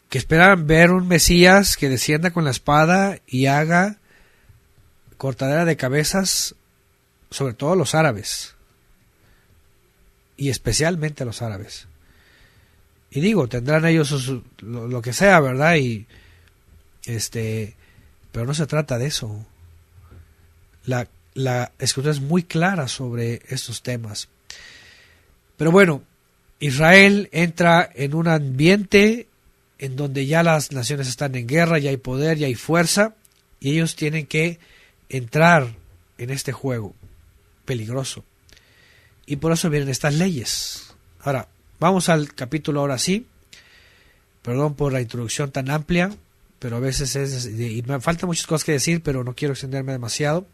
que esperaban ver un Mesías que descienda con la espada y haga cortadera de cabezas, sobre todo a los árabes, y especialmente a los árabes. Y digo, tendrán ellos lo que sea, ¿verdad? Pero no se trata de eso. La escritura es muy clara sobre estos temas. Pero bueno, Israel entra en un ambiente en donde ya las naciones están en guerra, ya hay poder, ya hay fuerza, y ellos tienen que entrar en este juego peligroso. Y por eso vienen estas leyes. Ahora, vamos al capítulo ahora sí. Perdón por la introducción tan amplia, pero a veces y me faltan muchas cosas que decir, pero no quiero extenderme demasiado.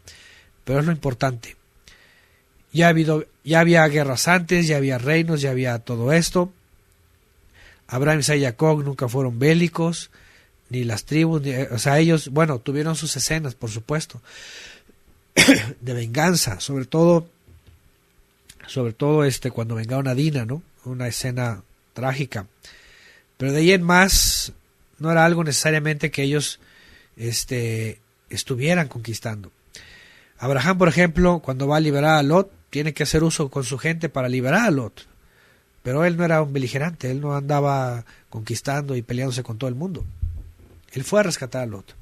Pero es lo importante. Ya había guerras antes, ya había reinos, ya había todo esto. Abraham, Isaac y Jacob nunca fueron bélicos, ni las tribus, ellos, bueno, tuvieron sus escenas, por supuesto, de venganza, sobre todo cuando vengaron a Dina, ¿no? Una escena trágica. Pero de ahí en más, no era algo necesariamente que ellos estuvieran conquistando. Abraham, por ejemplo, cuando va a liberar a Lot, tiene que hacer uso con su gente para liberar a Lot. Pero él no era un beligerante, él no andaba conquistando y peleándose con todo el mundo. Él fue a rescatar a Lot.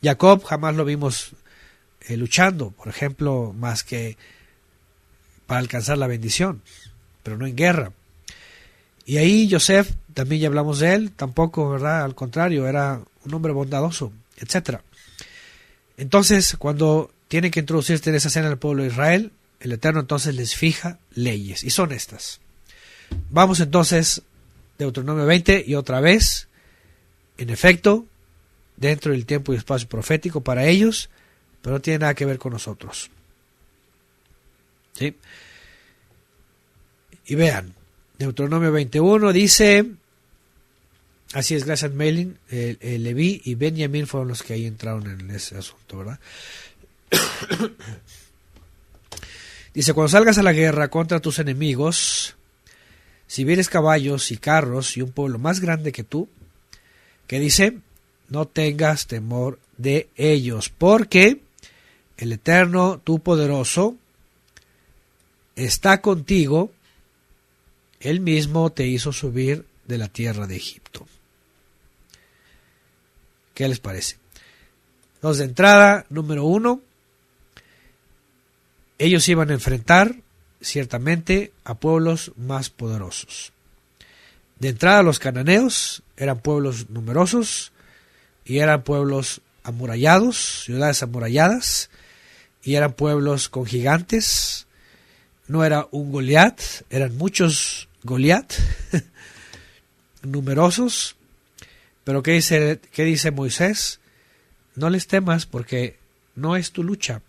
Jacob jamás lo vimos luchando, por ejemplo, más que para alcanzar la bendición, pero no en guerra. Y ahí Joseph, también ya hablamos de él, tampoco, ¿verdad? Al contrario, era un hombre bondadoso, etc. Entonces, cuando tienen que introducirse en esa escena el pueblo de Israel, el Eterno entonces les fija leyes, y son estas. Vamos entonces, Deuteronomio 20, y otra vez, en efecto, dentro del tiempo y espacio profético para ellos, pero no tiene nada que ver con nosotros. ¿Sí? Y vean, Deuteronomio 21 dice, así es, gracias Melin, Leví y Benjamín fueron los que ahí entraron en ese asunto, ¿verdad? Dice, cuando salgas a la guerra contra tus enemigos, si vieres caballos y carros y un pueblo más grande que tú, que dice, no tengas temor de ellos, porque el Eterno, tu poderoso, está contigo, Él mismo te hizo subir de la tierra de Egipto. ¿Qué les parece? Entonces, de entrada, número 1, ellos iban a enfrentar, ciertamente, a pueblos más poderosos. De entrada, los cananeos eran pueblos numerosos y eran pueblos amurallados, ciudades amuralladas, y eran pueblos con gigantes. No era un Goliat, eran muchos Goliat, numerosos. Pero ¿qué dice Moisés? No les temas porque no es tu lucha,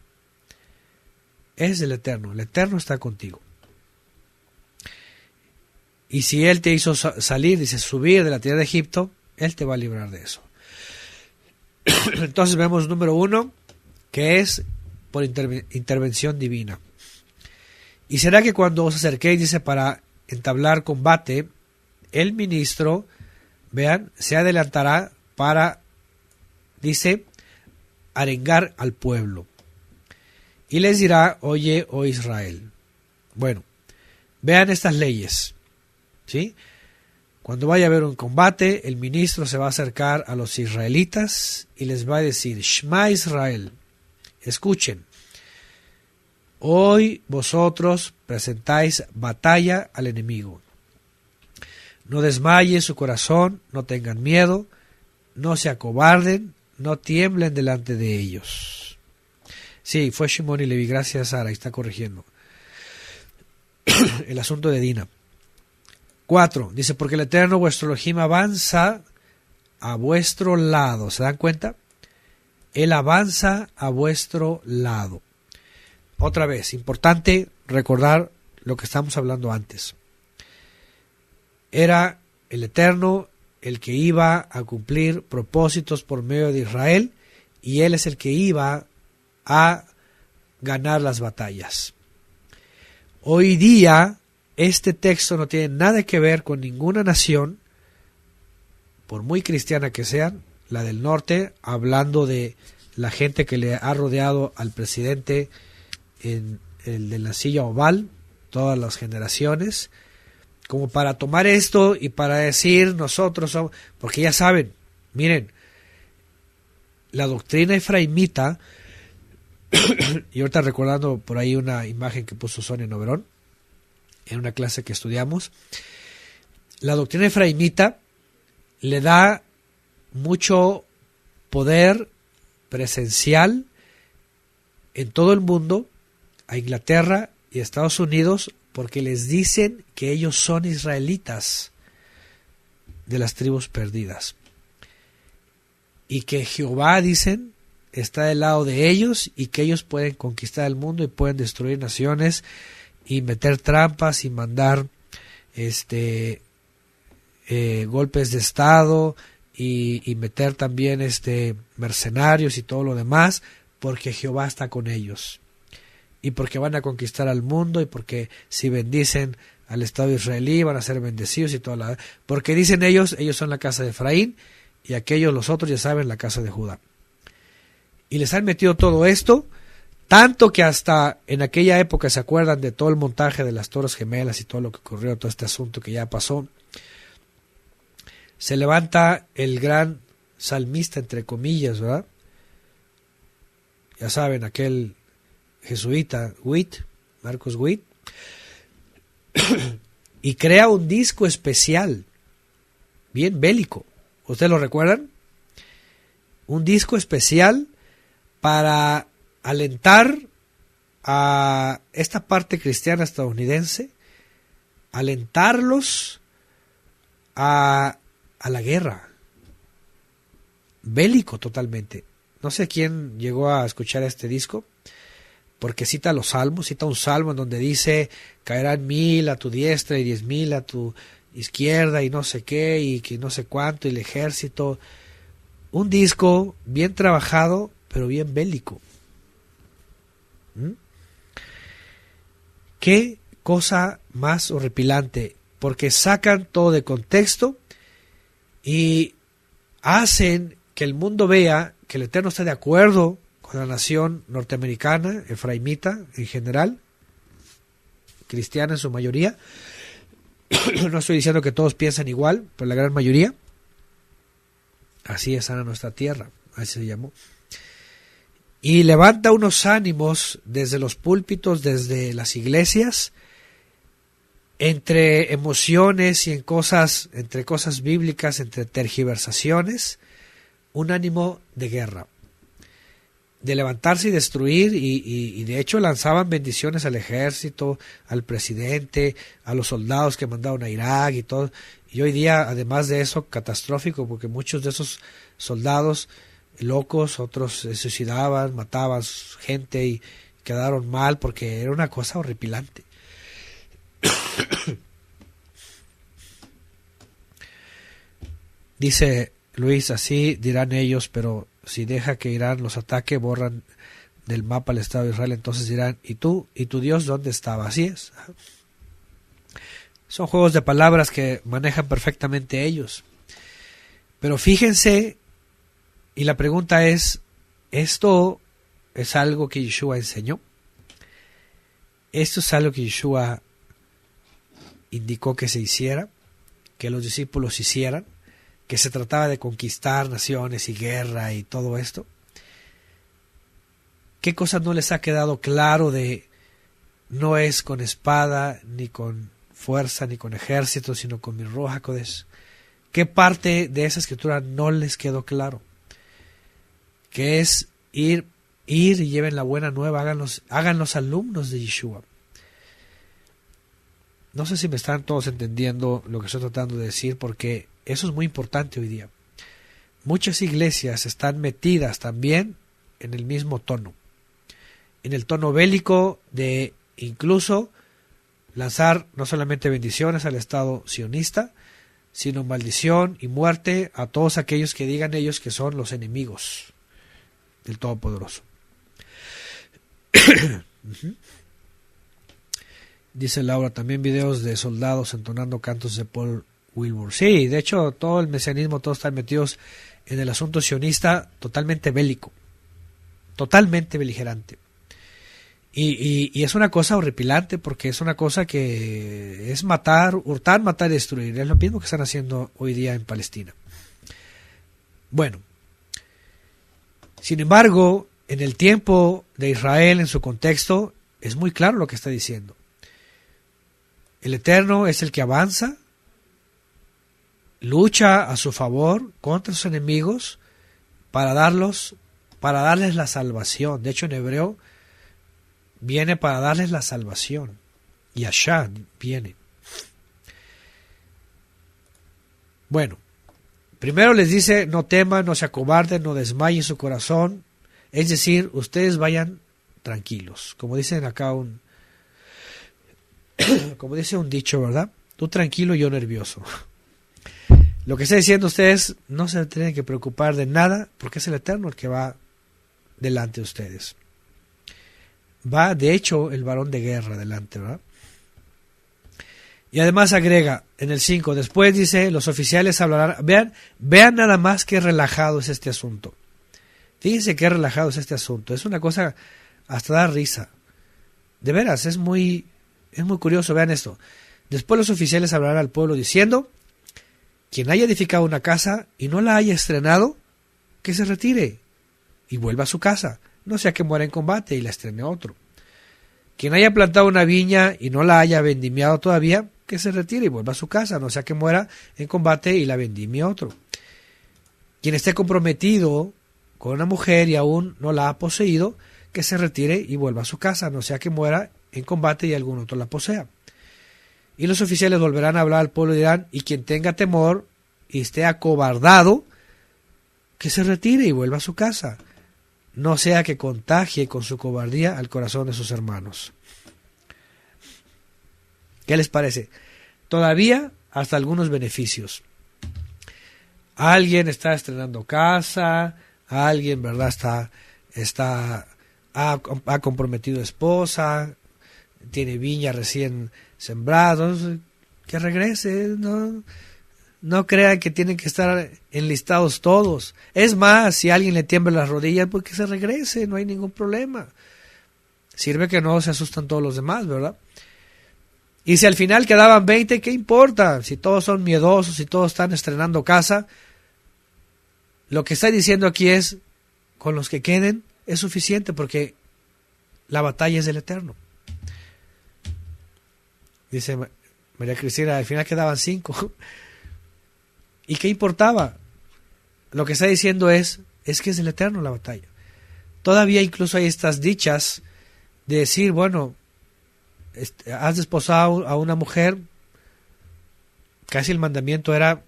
es el Eterno. El Eterno está contigo. Y si Él te hizo salir, dice, subir de la tierra de Egipto, Él te va a librar de eso. Entonces vemos número 1, que es por intervención divina. Y será que cuando os acerquéis, dice, para entablar combate, el ministro, vean, se adelantará para, dice, arengar al pueblo. Y les dirá, oye, oh Israel. Bueno, vean estas leyes, ¿sí? Cuando vaya a haber un combate, el ministro se va a acercar a los israelitas y les va a decir, Shema Israel, escuchen, hoy vosotros presentáis batalla al enemigo. No desmaye su corazón, no tengan miedo, no se acobarden, no tiemblen delante de ellos. Sí, fue Shimon y Levi, gracias Sara, está corrigiendo el asunto de Dina. 4, dice, porque el Eterno vuestro Elohim avanza a vuestro lado. ¿Se dan cuenta? Él avanza a vuestro lado. Otra vez, importante recordar lo que estamos hablando antes. Era el Eterno el que iba a cumplir propósitos por medio de Israel, y Él es el que iba a ganar las batallas. Hoy día, este texto no tiene nada que ver con ninguna nación, por muy cristiana que sean, la del norte, hablando de la gente que le ha rodeado al presidente en el de la silla oval, todas las generaciones, como para tomar esto y para decir nosotros somos, porque ya saben, miren, la doctrina efraimita, y ahorita recordando por ahí una imagen que puso Sonia Noverón, en una clase que estudiamos, la doctrina efraimita le da mucho poder presencial en todo el mundo, a Inglaterra y a Estados Unidos, porque les dicen que ellos son israelitas de las tribus perdidas. Y que Jehová, dicen, está del lado de ellos y que ellos pueden conquistar el mundo y pueden destruir naciones y meter trampas y mandar golpes de estado y meter también mercenarios y todo lo demás, porque Jehová está con ellos y porque van a conquistar al mundo y porque si bendicen al Estado israelí van a ser bendecidos y toda la, porque dicen ellos son la casa de Efraín y aquellos los otros ya saben la casa de Judá, y les han metido todo esto. Tanto que hasta en aquella época se acuerdan de todo el montaje de las Torres Gemelas y todo lo que ocurrió, todo este asunto que ya pasó. Se levanta el gran salmista, entre comillas, ¿verdad? Ya saben, aquel jesuita, Witt, Marcos Witt, y crea un disco especial, bien bélico. ¿Ustedes lo recuerdan? Un disco especial para alentar a esta parte cristiana estadounidense, alentarlos a la guerra, bélico totalmente. No sé quién llegó a escuchar este disco, porque cita los salmos, cita un salmo en donde dice, caerán 1000 a tu diestra y 10,000 a tu izquierda y no sé qué, y que no sé cuánto, y el ejército. Un disco bien trabajado, pero bien bélico. Qué cosa más horripilante, porque sacan todo de contexto y hacen que el mundo vea que el Eterno está de acuerdo con la nación norteamericana, efraimita en general, cristiana en su mayoría. No estoy diciendo que todos piensan igual, pero la gran mayoría. Así es sana nuestra tierra, así se llamó. Y levanta unos ánimos desde los púlpitos, desde las iglesias, entre emociones y entre cosas bíblicas, entre tergiversaciones, un ánimo de guerra, de levantarse y destruir, y de hecho lanzaban bendiciones al ejército, al presidente, a los soldados que mandaron a Irak y todo. Y hoy día, además de eso, catastrófico, porque muchos de esos soldados locos, otros se suicidaban, mataban gente y quedaron mal porque era una cosa horripilante. Dice Luis, así dirán ellos, pero si deja que Irán los ataque, borran del mapa el Estado de Israel, entonces dirán, ¿y tú? ¿Y tu Dios dónde estaba? Así es. Son juegos de palabras que manejan perfectamente ellos. Pero fíjense, y la pregunta es, ¿esto es algo que Yeshua enseñó? ¿Esto es algo que Yeshua indicó que se hiciera? ¿Que los discípulos hicieran? ¿Que se trataba de conquistar naciones y guerra y todo esto? ¿Qué cosas no les ha quedado claro de no es con espada, ni con fuerza, ni con ejército, sino con mi Ruach HaKodesh? ¿Qué parte de esa escritura no les quedó claro? Que es ir y lleven la buena nueva, hagan los alumnos de Yeshua. No sé si me están todos entendiendo lo que estoy tratando de decir, porque eso es muy importante hoy día. Muchas iglesias están metidas también en el mismo tono, en el tono bélico de incluso lanzar no solamente bendiciones al Estado sionista, sino maldición y muerte a todos aquellos que digan ellos que son los enemigos del Todopoderoso. Dice Laura, también videos de soldados entonando cantos de Paul Wilbur. Sí, de hecho todo el mesianismo, todos están metidos en el asunto sionista totalmente bélico, totalmente beligerante. Y es una cosa horripilante, porque es una cosa que es matar, hurtar, matar y destruir. Es lo mismo que están haciendo hoy día en Palestina. Bueno, sin embargo, en el tiempo de Israel, en su contexto, es muy claro lo que está diciendo. El Eterno es el que avanza, lucha a su favor contra sus enemigos para darles la salvación. De hecho, en hebreo viene para darles la salvación. Y allá viene. Bueno, primero les dice, no teman, no se acobarden, no desmayen su corazón. Es decir, ustedes vayan tranquilos. Como dicen acá como dice un dicho, ¿verdad? Tú tranquilo, yo nervioso. Lo que está diciendo ustedes, no se tienen que preocupar de nada, porque es el Eterno el que va delante de ustedes. Va, de hecho, el varón de guerra delante, ¿verdad? Y además agrega, en el 5, después dice, los oficiales hablarán. Vean nada más qué relajado es este asunto. Fíjense qué relajado es este asunto. Es una cosa hasta dar risa. De veras, es muy curioso. Vean esto. Después los oficiales hablarán al pueblo diciendo, quien haya edificado una casa y no la haya estrenado, que se retire y vuelva a su casa, no sea que muera en combate y la estrene otro. Quien haya plantado una viña y no la haya vendimiado todavía, que se retire y vuelva a su casa, no sea que muera en combate y la vendimie otro. Quien esté comprometido con una mujer y aún no la ha poseído, que se retire y vuelva a su casa, no sea que muera en combate y algún otro la posea. Y los oficiales volverán a hablar al pueblo y dirán, y quien tenga temor y esté acobardado, que se retire y vuelva a su casa, no sea que contagie con su cobardía al corazón de sus hermanos. ¿Qué les parece? Todavía hasta algunos beneficios. Alguien está estrenando casa, alguien, ¿verdad? Ha comprometido esposa, tiene viña recién sembrados, que regrese, no crean que tienen que estar enlistados todos. Es más, si a alguien le tiembla las rodillas, pues que se regrese, no hay ningún problema. Sirve que no se asustan todos los demás, ¿verdad? Y si al final quedaban 20, ¿qué importa? Si todos son miedosos, si todos están estrenando casa, lo que está diciendo aquí es, con los que queden, es suficiente, porque la batalla es del Eterno. Dice María Cristina, al final quedaban 5. ¿Y qué importaba? Lo que está diciendo es que es del Eterno la batalla. Todavía incluso hay estas dichas de decir, bueno, has desposado a una mujer, casi el mandamiento era,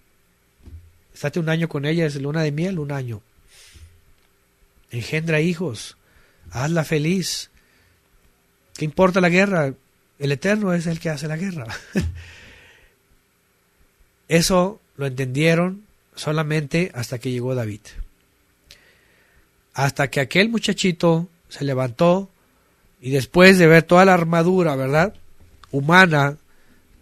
estate un año con ella, es luna de miel, un año. engendra hijos, hazla feliz. ¿Qué importa la guerra? El Eterno es el que hace la guerra. Eso lo entendieron solamente hasta que llegó David. Hasta que aquel muchachito se levantó y después de ver toda la armadura, ¿verdad?, humana,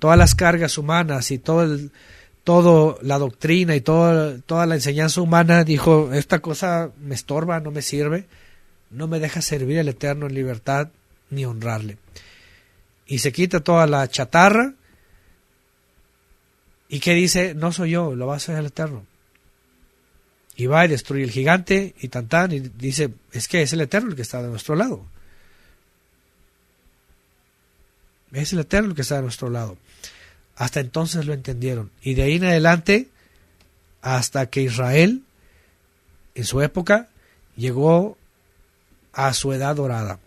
todas las cargas humanas y todo la doctrina y toda la enseñanza humana, dijo, esta cosa me estorba, no me sirve, no me deja servir al Eterno en libertad ni honrarle. Y se quita toda la chatarra y que dice, no soy yo, lo va a hacer el Eterno. Y va y destruye el gigante y tantán y dice, es que es el Eterno el que está de nuestro lado. Es el Eterno el que está de nuestro lado. Hasta entonces lo entendieron. Y de ahí en adelante, hasta que Israel, en su época, llegó a su edad dorada.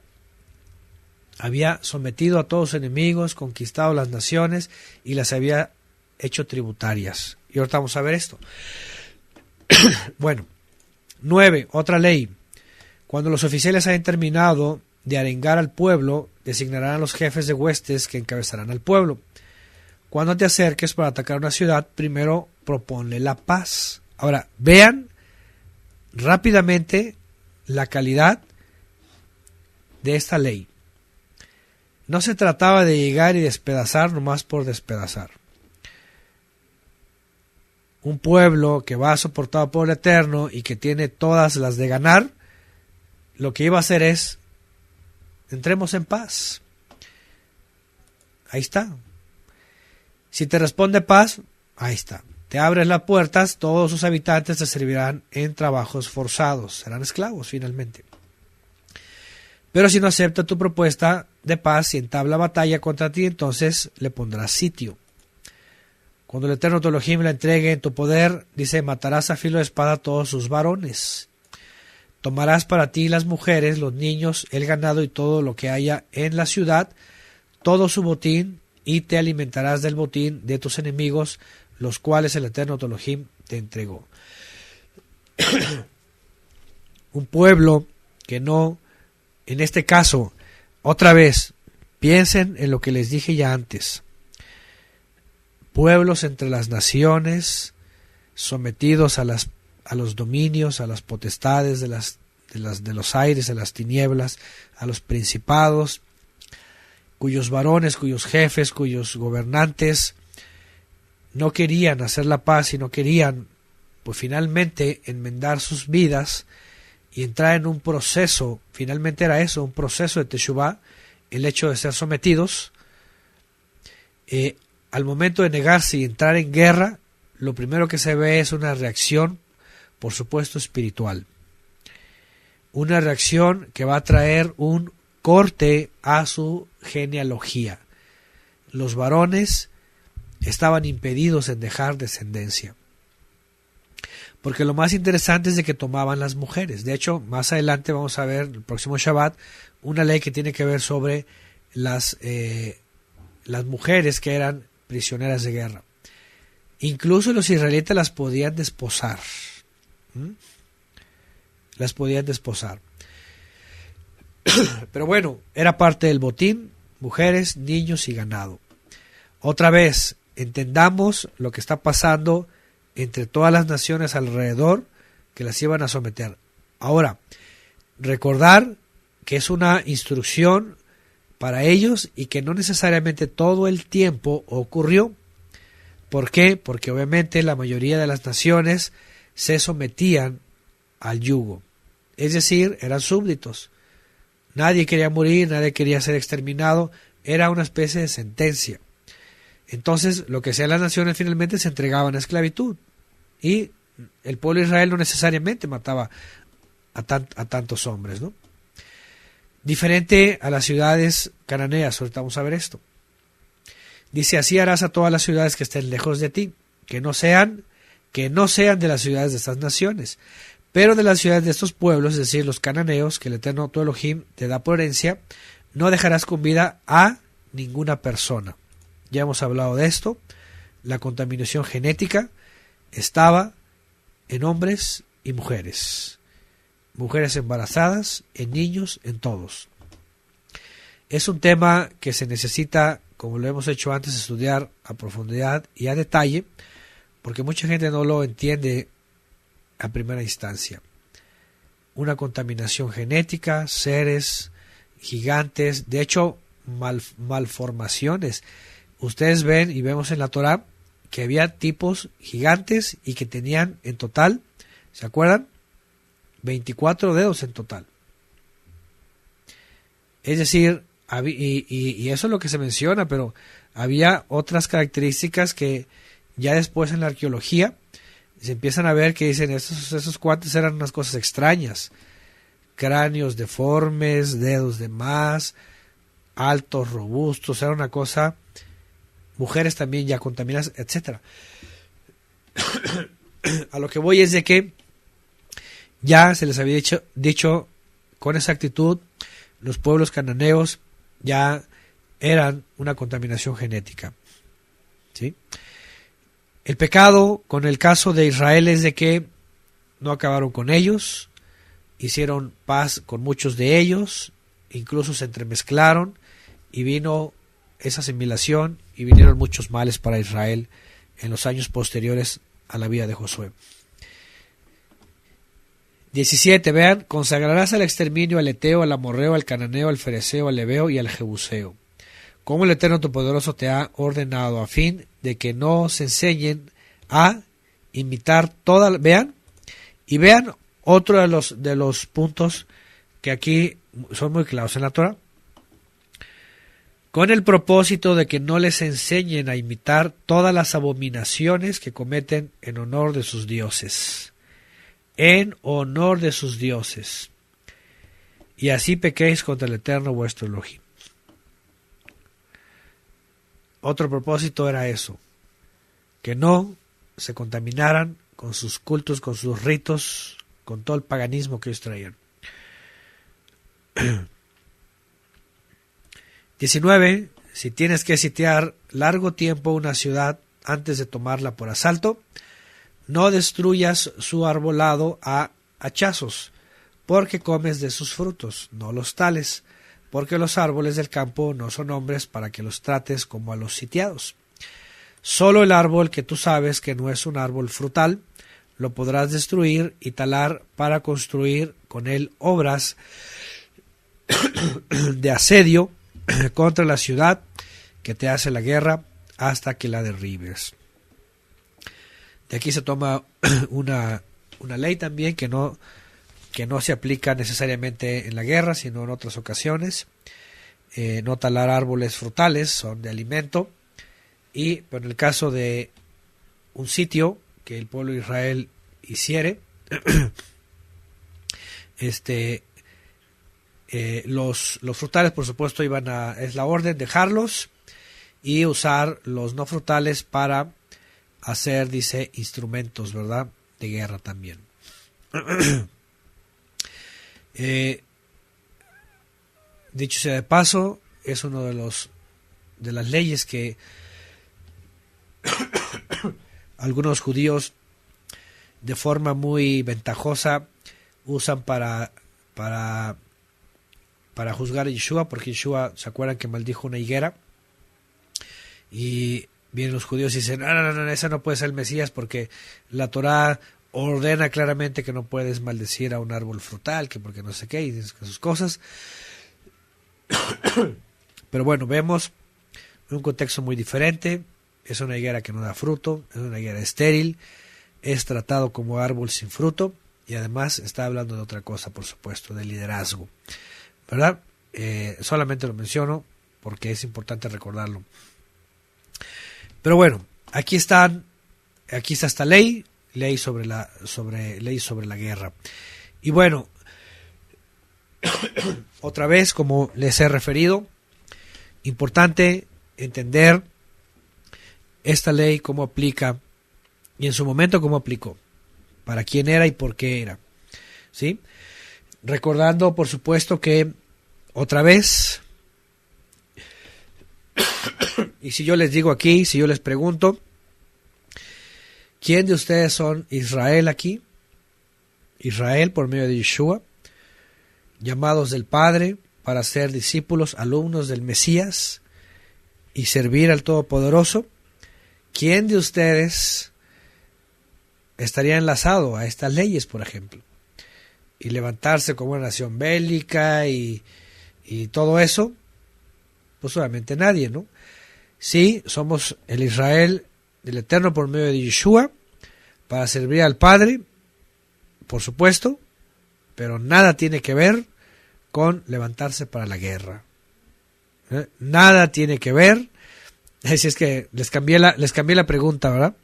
Había sometido a todos sus enemigos, conquistado las naciones y las había hecho tributarias. Y ahorita vamos a ver esto. Bueno, 9. Otra ley. Cuando los oficiales hayan terminado de arengar al pueblo, designarán a los jefes de huestes que encabezarán al pueblo. Cuando te acerques para atacar una ciudad, primero proponle la paz. Ahora, vean rápidamente la calidad de esta ley. No se trataba de llegar y despedazar nomás por despedazar. Un pueblo que va soportado por el Eterno y que tiene todas las de ganar, lo que iba a hacer es, entremos en paz. Ahí está. Si te responde paz, ahí está. Te abres las puertas, todos sus habitantes te servirán en trabajos forzados, serán esclavos finalmente. Pero si no acepta tu propuesta de paz y entabla batalla contra ti, entonces le pondrás sitio. Cuando el Eterno tu Elohim la entregue en tu poder, dice, matarás a filo de espada a todos sus varones. Tomarás para ti las mujeres, los niños, el ganado y todo lo que haya en la ciudad, todo su botín, y te alimentarás del botín de tus enemigos, los cuales el Eterno tu Elohim te entregó. Un pueblo que no, en este caso, otra vez, piensen en lo que les dije ya antes. Pueblos entre las naciones, sometidos a los dominios, a las potestades de los aires, de las tinieblas, a los principados, cuyos varones, cuyos jefes, cuyos gobernantes no querían hacer la paz y no querían, pues finalmente, enmendar sus vidas y entrar en un proceso, finalmente era eso, un proceso de Teshuvá, el hecho de ser sometidos. Al momento de negarse y entrar en guerra, lo primero que se ve es una reacción, por supuesto, espiritual. Una reacción que va a traer un corte a su genealogía. Los varones estaban impedidos en dejar descendencia. Porque lo más interesante es de que tomaban las mujeres. De hecho, más adelante vamos a ver, el próximo Shabbat, una ley que tiene que ver sobre las mujeres que eran prisioneras de guerra. Incluso los israelitas las podían desposar. Las podían desposar. Pero bueno, era parte del botín, mujeres, niños y ganado. Otra vez, entendamos lo que está pasando entre todas las naciones alrededor que las iban a someter. Ahora, recordar que es una instrucción para ellos y que no necesariamente todo el tiempo ocurrió. ¿Por qué? Porque obviamente la mayoría de las naciones se sometían al yugo. Es decir, eran súbditos. Nadie quería morir, nadie quería ser exterminado. Era una especie de sentencia. Entonces, lo que hacían las naciones finalmente se entregaban a esclavitud. Y el pueblo de Israel no necesariamente mataba a tantos hombres, ¿no? Diferente a las ciudades cananeas, ahorita vamos a ver esto. Dice, así harás a todas las ciudades que estén lejos de ti, que no sean de las ciudades de estas naciones, pero de las ciudades de estos pueblos, es decir, los cananeos, que el Eterno tu Elohim te da por herencia, no dejarás con vida a ninguna persona. Ya hemos hablado de esto. La contaminación genética estaba en hombres y mujeres. mujeres embarazadas, en niños, en todos. Es un tema que se necesita, como lo hemos hecho antes, estudiar a profundidad y a detalle, porque mucha gente no lo entiende a primera instancia. Una contaminación genética, seres gigantes, de hecho, malformaciones. Ustedes ven y vemos en la Torá que había tipos gigantes y que tenían en total, ¿se acuerdan? 24 dedos en total. Es decir, y eso es lo que se menciona, pero había otras características que ya después en la arqueología se empiezan a ver que dicen esos cuates eran unas cosas extrañas. Cráneos deformes, dedos de más, altos, robustos, era una cosa. Mujeres también ya contaminadas, etcétera. A lo que voy es de que ya se les había dicho con exactitud, los pueblos cananeos ya eran una contaminación genética. ¿Sí? El pecado con el caso de Israel es de que no acabaron con ellos, hicieron paz con muchos de ellos, incluso se entremezclaron y vino esa asimilación y vinieron muchos males para Israel en los años posteriores a la vida de Josué. 17, vean, consagrarás al exterminio al Eteo, al Amorreo, al Cananeo, al Fereceo, al Ebeo y al Jebuseo, como el Eterno tu poderoso te ha ordenado, a fin de que no se enseñen a imitar vean otro de los puntos que aquí son muy claros en la Torah, con el propósito de que no les enseñen a imitar todas las abominaciones que cometen en honor de sus dioses. En honor de sus dioses. Y así pequéis contra el Eterno vuestro Elohim. Otro propósito era eso, que no se contaminaran con sus cultos, con sus ritos, con todo el paganismo que ellos traían. 19. Si tienes que sitiar largo tiempo una ciudad antes de tomarla por asalto, no destruyas su arbolado a hachazos, porque comes de sus frutos, no los tales, porque los árboles del campo no son hombres para que los trates como a los sitiados. Solo el árbol que tú sabes que no es un árbol frutal, lo podrás destruir y talar para construir con él obras de asedio contra la ciudad que te hace la guerra hasta que la derribes. De aquí se toma una ley también que no se aplica necesariamente en la guerra, sino en otras ocasiones. No talar árboles frutales, son de alimento. Y en el caso de un sitio que el pueblo de Israel hiciere, los frutales, por supuesto, es la orden dejarlos y usar los no frutales para hacer, dice, instrumentos, ¿verdad?, de guerra también. Dicho sea de paso, es uno de las leyes que algunos judíos de forma muy ventajosa usan para juzgar a Yeshua, porque Yeshua, ¿se acuerdan que maldijo una higuera? Y vienen los judíos y dicen, no, esa no puede ser el Mesías, porque la Torá ordena claramente que no puedes maldecir a un árbol frutal, que porque no sé qué, y sus cosas. Pero bueno, vemos un contexto muy diferente. Es una higuera que no da fruto, es una higuera estéril, es tratado como árbol sin fruto, y además está hablando de otra cosa, por supuesto, de liderazgo, ¿verdad? Solamente lo menciono porque es importante recordarlo. Pero bueno, aquí está esta ley sobre la guerra. Y bueno, otra vez, como les he referido, importante entender esta ley cómo aplica y en su momento cómo aplicó, para quién era y por qué era, ¿sí? Recordando, por supuesto, que otra vez, y si yo les digo aquí, si yo les pregunto, ¿quién de ustedes son Israel aquí? Israel por medio de Yeshua. llamados del Padre para ser discípulos, alumnos del Mesías y servir al Todopoderoso, ¿quién de ustedes estaría enlazado a estas leyes, por ejemplo? Y levantarse como una nación bélica y todo eso, pues obviamente nadie, ¿no? Sí, somos el Israel del Eterno por medio de Yeshua, para servir al Padre, por supuesto, pero nada tiene que ver con levantarse para la guerra. Nada tiene que ver. Así es que les cambié la pregunta, ¿verdad?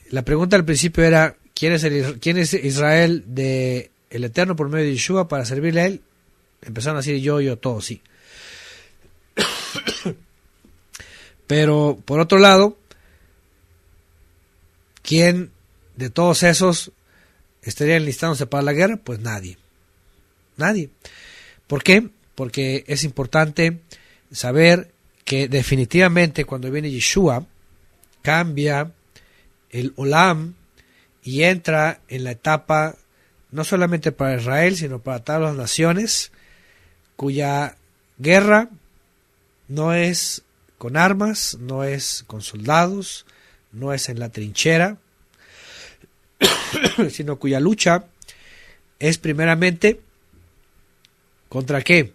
La pregunta al principio era ¿quién es Israel de el Eterno por medio de Yeshua para servirle a él? Empezaron a decir yo, todos, sí. Pero por otro lado, ¿quién de todos esos estaría enlistándose para la guerra? Pues nadie. Nadie. ¿Por qué? Porque es importante saber que definitivamente cuando viene Yeshua, cambia el Olam y entra en la etapa no solamente para Israel, sino para todas las naciones, cuya guerra no es con armas, no es con soldados, no es en la trinchera, sino cuya lucha es primeramente ¿contra qué?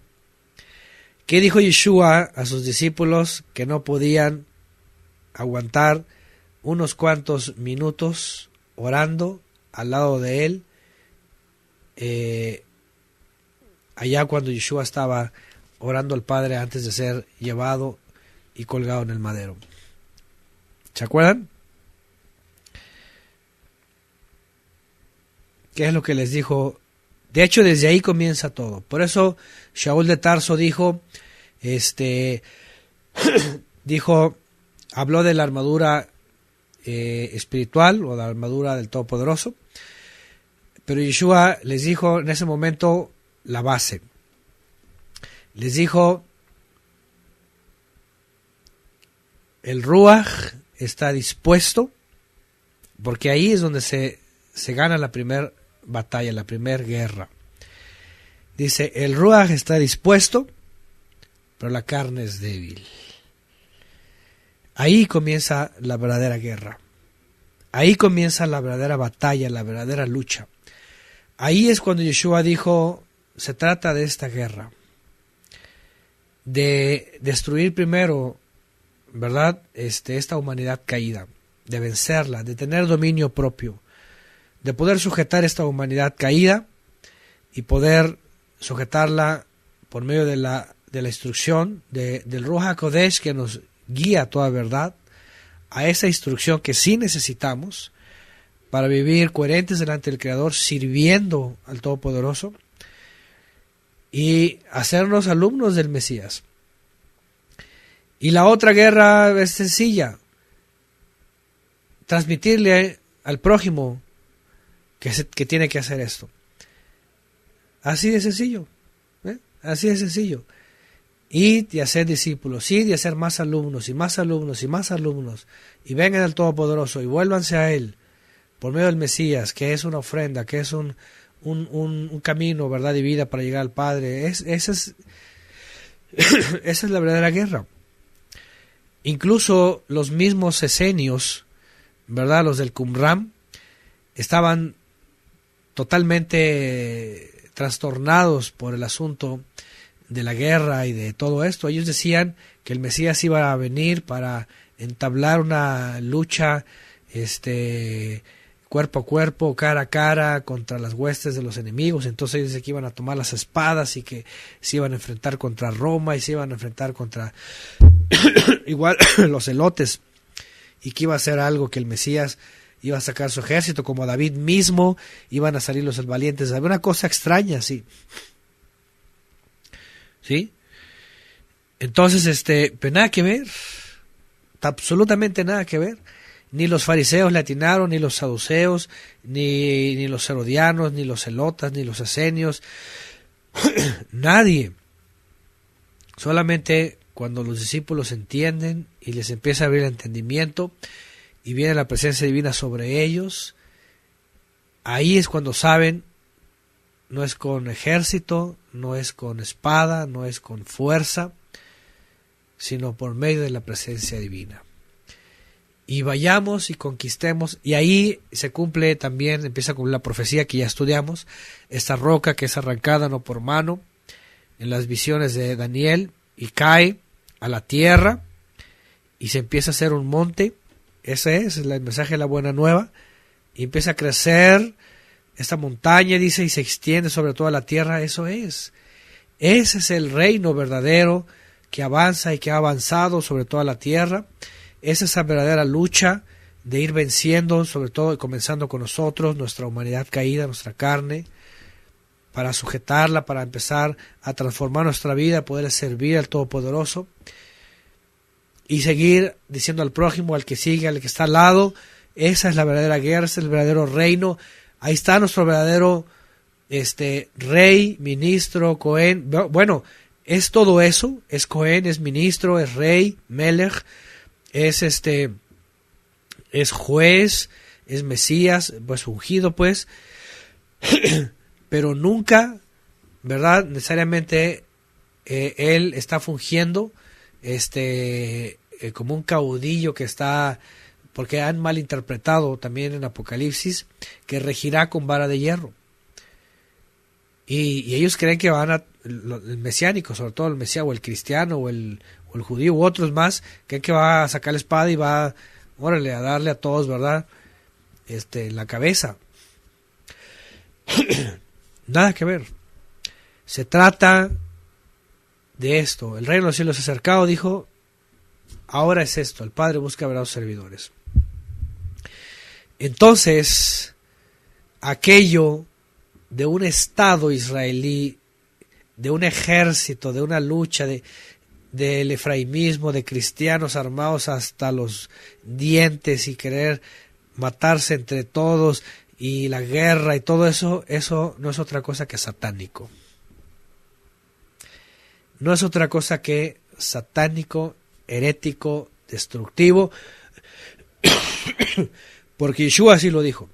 ¿Qué dijo Yeshua a sus discípulos que no podían aguantar unos cuantos minutos orando al lado de él? Allá cuando Yeshua estaba orando al Padre antes de ser llevado y colgado en el madero. ¿Se acuerdan? ¿Qué es lo que les dijo? De hecho, desde ahí comienza todo. Por eso Shaul de Tarso dijo, habló de la armadura espiritual o la armadura del Todopoderoso, pero Yeshua les dijo en ese momento la base. Les dijo, el Ruach está dispuesto, porque ahí es donde se gana la primera batalla, la primera guerra. Dice, el Ruach está dispuesto, pero la carne es débil. Ahí comienza la verdadera guerra. Ahí comienza la verdadera batalla, la verdadera lucha. Ahí es cuando Yeshua dijo, se trata de esta guerra, de destruir primero, ¿verdad? Esta humanidad caída, de vencerla, de tener dominio propio, de poder sujetar esta humanidad caída y poder sujetarla por medio de la instrucción del Ruach HaKodesh que nos guía a toda verdad, a esa instrucción que sí necesitamos para vivir coherentes delante del Creador, sirviendo al Todopoderoso y hacernos alumnos del Mesías. Y la otra guerra es sencilla, transmitirle al prójimo que tiene que hacer esto. Así de sencillo, así de sencillo. Y de hacer discípulos, y de hacer más alumnos, y más alumnos, y más alumnos, y vengan al Todopoderoso, y vuélvanse a Él, por medio del Mesías, que es una ofrenda, que es un camino, verdad y vida para llegar al Padre. Esa es la verdadera guerra. Incluso los mismos esenios, ¿verdad? Los del Qumran, estaban totalmente trastornados por el asunto de la guerra y de todo esto. Ellos decían que el Mesías iba a venir para entablar una lucha cuerpo a cuerpo, cara a cara contra las huestes de los enemigos. Entonces ellos decían que iban a tomar las espadas y que se iban a enfrentar contra Roma y se iban a enfrentar contra igual los elotes, y que iba a ser algo que el Mesías iba a sacar su ejército, como David mismo, iban a salir los valientes. Había una cosa extraña, sí. ¿Sí? Entonces, pero nada que ver, absolutamente nada que ver. Ni los fariseos le atinaron, ni los saduceos, ni los herodianos, ni los celotas, ni los esenios, nadie. Solamente cuando los discípulos entienden y les empieza a abrir el entendimiento y viene la presencia divina sobre ellos, ahí es cuando saben no es con ejército, no es con espada, no es con fuerza, sino por medio de la presencia divina. Y vayamos y conquistemos, y ahí se cumple también, empieza con la profecía que ya estudiamos, esta roca que es arrancada no por mano, en las visiones de Daniel, y cae a la tierra, y se empieza a hacer un monte. Ese es el mensaje de la buena nueva, y empieza a crecer esta montaña, dice, y se extiende sobre toda la tierra. Eso es. Ese es el reino verdadero que avanza y que ha avanzado sobre toda la tierra. Es esa verdadera lucha de ir venciendo, sobre todo comenzando con nosotros, nuestra humanidad caída, nuestra carne, para sujetarla, para empezar a transformar nuestra vida, poder servir al Todopoderoso y seguir diciendo al prójimo, al que sigue, al que está al lado. Esa es la verdadera guerra, ese es el verdadero reino. Ahí está nuestro verdadero rey, ministro, Cohen. Bueno, es todo eso, es Cohen, es ministro, es rey, Melech, es juez, es Mesías, pues ungido, pues. Pero nunca, ¿verdad? Necesariamente él está fungiendo como un caudillo que está, porque han malinterpretado también en Apocalipsis, que regirá con vara de hierro. Y ellos creen que el mesiánico, sobre todo el mesías o el cristiano o el judío u otros más, creen que va a sacar la espada y va, órale, a darle a todos, ¿verdad? En la cabeza. Nada que ver. Se trata de esto. El reino de los cielos se ha acercado, dijo. Ahora es esto. El Padre busca verdaderos servidores. Entonces, aquello de un Estado israelí, de un ejército, de una lucha del efraimismo, de cristianos armados hasta los dientes y querer matarse entre todos, y la guerra y todo eso, eso no es otra cosa que satánico. No es otra cosa que satánico, herético, destructivo, porque Yeshua así lo dijo.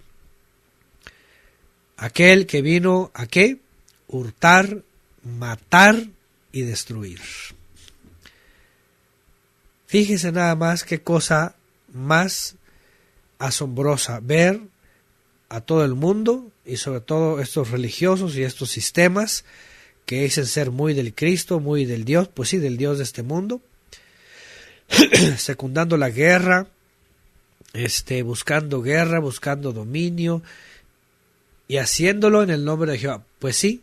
Aquel que vino ¿a qué? Hurtar, matar y destruir. Fíjese nada más qué cosa más asombrosa, ver a todo el mundo y sobre todo estos religiosos y estos sistemas que dicen ser muy del Cristo, muy del Dios, pues sí, del Dios de este mundo, secundando la guerra, buscando guerra, buscando dominio y haciéndolo en el nombre de Jehová. Pues sí,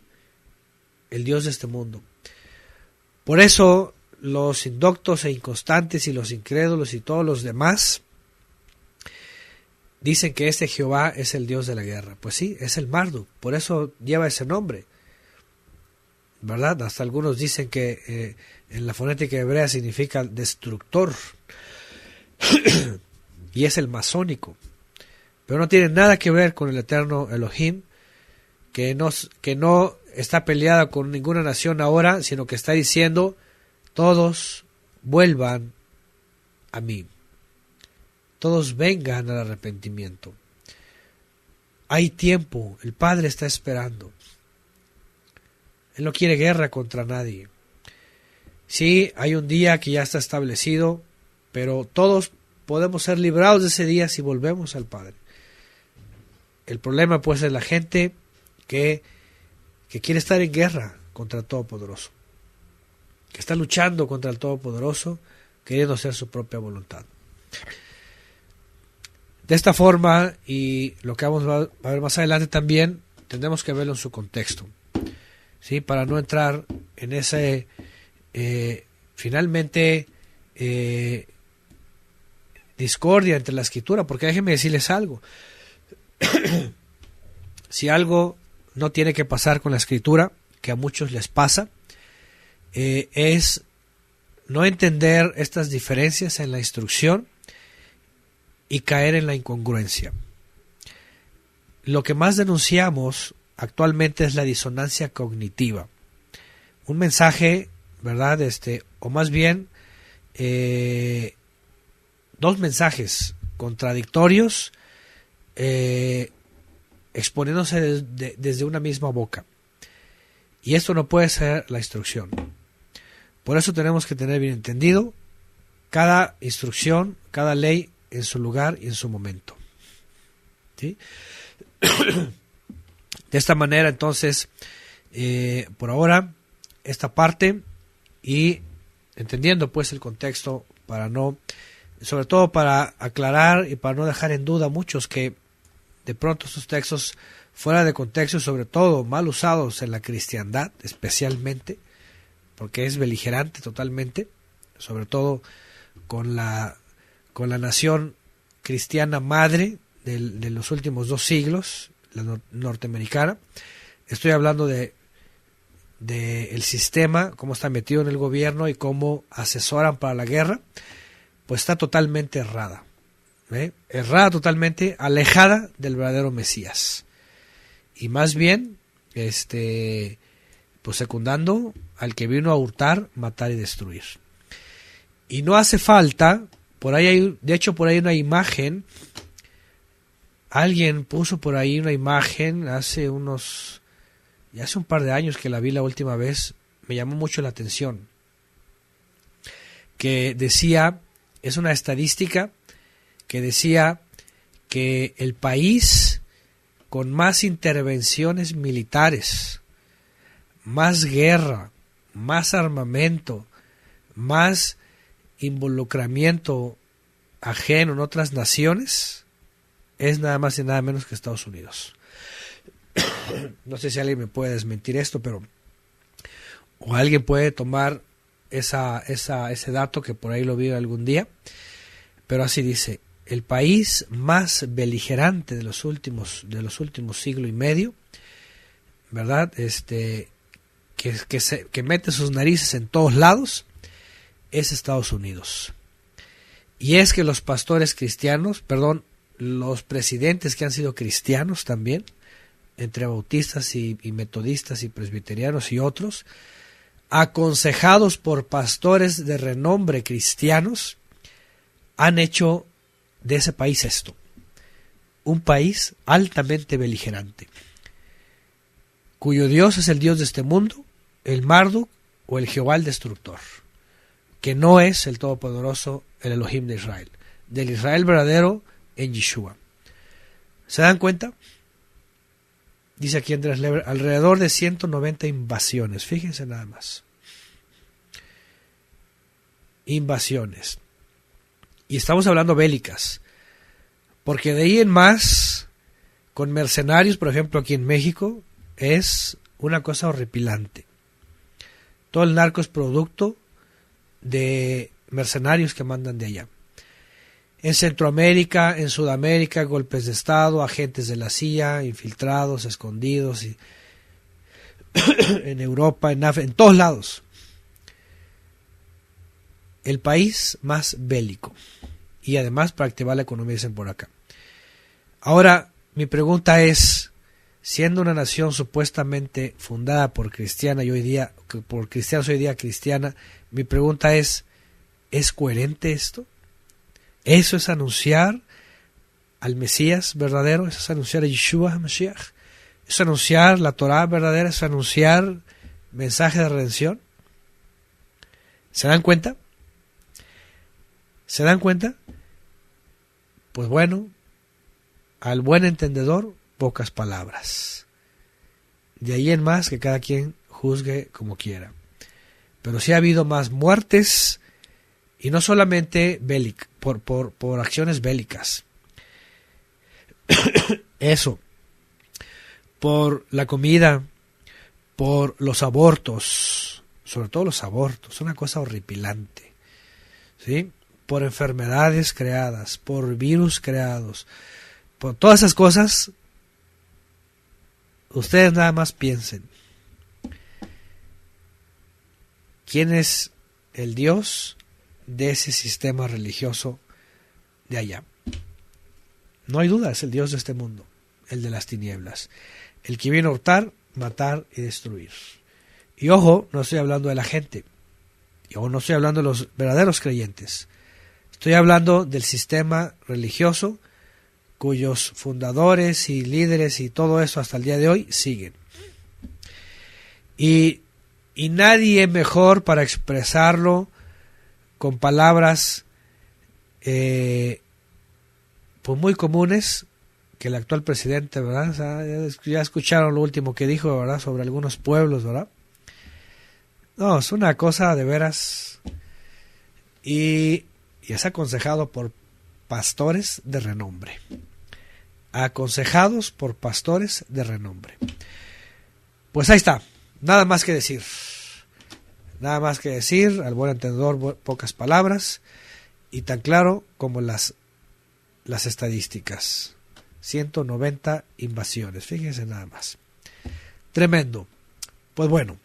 el Dios de este mundo. Por eso los indoctos e inconstantes y los incrédulos y todos los demás dicen que este Jehová es el Dios de la guerra. Pues sí, es el Marduk, por eso lleva ese nombre, ¿verdad? Hasta algunos dicen que en la fonética hebrea significa destructor y es el masónico, pero no tiene nada que ver con el eterno Elohim, que no está peleada con ninguna nación ahora, sino que está diciendo: todos vuelvan a mí, todos vengan al arrepentimiento. Hay tiempo, el Padre está esperando. Él no quiere guerra contra nadie. Sí, hay un día que ya está establecido, pero todos podemos ser librados de ese día si volvemos al Padre. El problema pues es la gente que quiere estar en guerra contra el Todopoderoso, que está luchando contra el Todopoderoso, queriendo hacer su propia voluntad. De esta forma, y lo que vamos a ver más adelante también, tendremos que verlo en su contexto, ¿sí? Para no entrar en ese, finalmente, discordia entre la Escritura, porque déjenme decirles algo. Si algo no tiene que pasar con la Escritura, que a muchos les pasa, es no entender estas diferencias en la instrucción y caer en la incongruencia. Lo que más denunciamos actualmente es la disonancia cognitiva. Un mensaje, ¿verdad? O más bien, dos mensajes contradictorios, exponiéndose desde una misma boca. Y esto no puede ser la instrucción. Por eso tenemos que tener bien entendido cada instrucción, cada ley en su lugar y en su momento. ¿Sí? De esta manera, entonces, por ahora, esta parte, y entendiendo pues el contexto, para no, sobre todo para aclarar y para no dejar en duda a muchos que de pronto estos textos fuera de contexto y sobre todo mal usados en la cristiandad especialmente, porque es beligerante totalmente, sobre todo con la nación cristiana madre de los últimos 2 siglos, la norteamericana. Estoy hablando de el sistema, cómo está metido en el gobierno y cómo asesoran para la guerra, pues está totalmente errada, errada totalmente, alejada del verdadero Mesías, y más bien pues secundando al que vino a hurtar, matar y destruir. Y no hace falta, por ahí hay, de hecho por ahí una imagen, alguien puso por ahí una imagen hace un par de años que la vi la última vez, me llamó mucho la atención, que decía, es una estadística que decía que el país con más intervenciones militares, más guerra, más armamento, más involucramiento ajeno en otras naciones, es nada más y nada menos que Estados Unidos. No sé si alguien me puede desmentir esto, pero o alguien puede tomar ese dato que por ahí lo vi algún día, pero así dice: el país más beligerante de los últimos siglo y medio, ¿verdad? Que mete sus narices en todos lados, es Estados Unidos. Y es que los pastores cristianos, los presidentes que han sido cristianos también, entre bautistas y metodistas y presbiterianos y otros, aconsejados por pastores de renombre cristianos, han hecho de ese país esto: un país altamente beligerante, cuyo Dios es el Dios de este mundo, el Marduk o el Jehová el destructor, que no es el Todopoderoso, el Elohim de Israel, del Israel verdadero en Yeshua. ¿Se dan cuenta? Dice aquí Andrés Lever, alrededor de 190 invasiones, fíjense nada más. Invasiones. Y estamos hablando bélicas, porque de ahí en más, con mercenarios, por ejemplo aquí en México, es una cosa horripilante. Todo el narco es producto de mercenarios que mandan de allá. En Centroamérica, en Sudamérica, golpes de Estado, agentes de la CIA, infiltrados, escondidos, y en Europa, en África, en todos lados. El país más bélico. Y además para activar la economía, dicen por acá. Ahora, mi pregunta es, siendo una nación supuestamente fundada por cristianos hoy día cristiana, mi pregunta ¿es coherente esto? ¿Eso es anunciar al Mesías verdadero? ¿Eso es anunciar a Yeshua HaMashiach? ¿Eso es anunciar la Torah verdadera? ¿Eso es anunciar mensaje de redención? ¿Se dan cuenta? ¿Se dan cuenta? Pues bueno, al buen entendedor, pocas palabras. De ahí en más, que cada quien juzgue como quiera. Pero sí ha habido más muertes, y no solamente por acciones bélicas. Eso, por la comida, por los abortos, sobre todo los abortos, una cosa horripilante, ¿sí? Por enfermedades creadas, por virus creados, por todas esas cosas. Ustedes nada más piensen, ¿quién es el Dios de ese sistema religioso de allá? No hay duda, es el Dios de este mundo, el de las tinieblas, el que viene a hurtar, matar y destruir. Y ojo, no estoy hablando de la gente, y ojo, no estoy hablando de los verdaderos creyentes, estoy hablando del sistema religioso cuyos fundadores y líderes y todo eso hasta el día de hoy siguen. Y, y nadie mejor para expresarlo con palabras pues muy comunes que el actual presidente, ¿verdad? O sea, ya escucharon lo último que dijo, ¿verdad? Sobre algunos pueblos, ¿verdad? No, es una cosa de veras. Y es aconsejado por pastores de renombre. Aconsejados por pastores de renombre. Pues ahí está. Nada más que decir. Nada más que decir. Al buen entendedor, pocas palabras. Y tan claro como las estadísticas. 190 invasiones. Fíjense nada más. Tremendo. Pues bueno.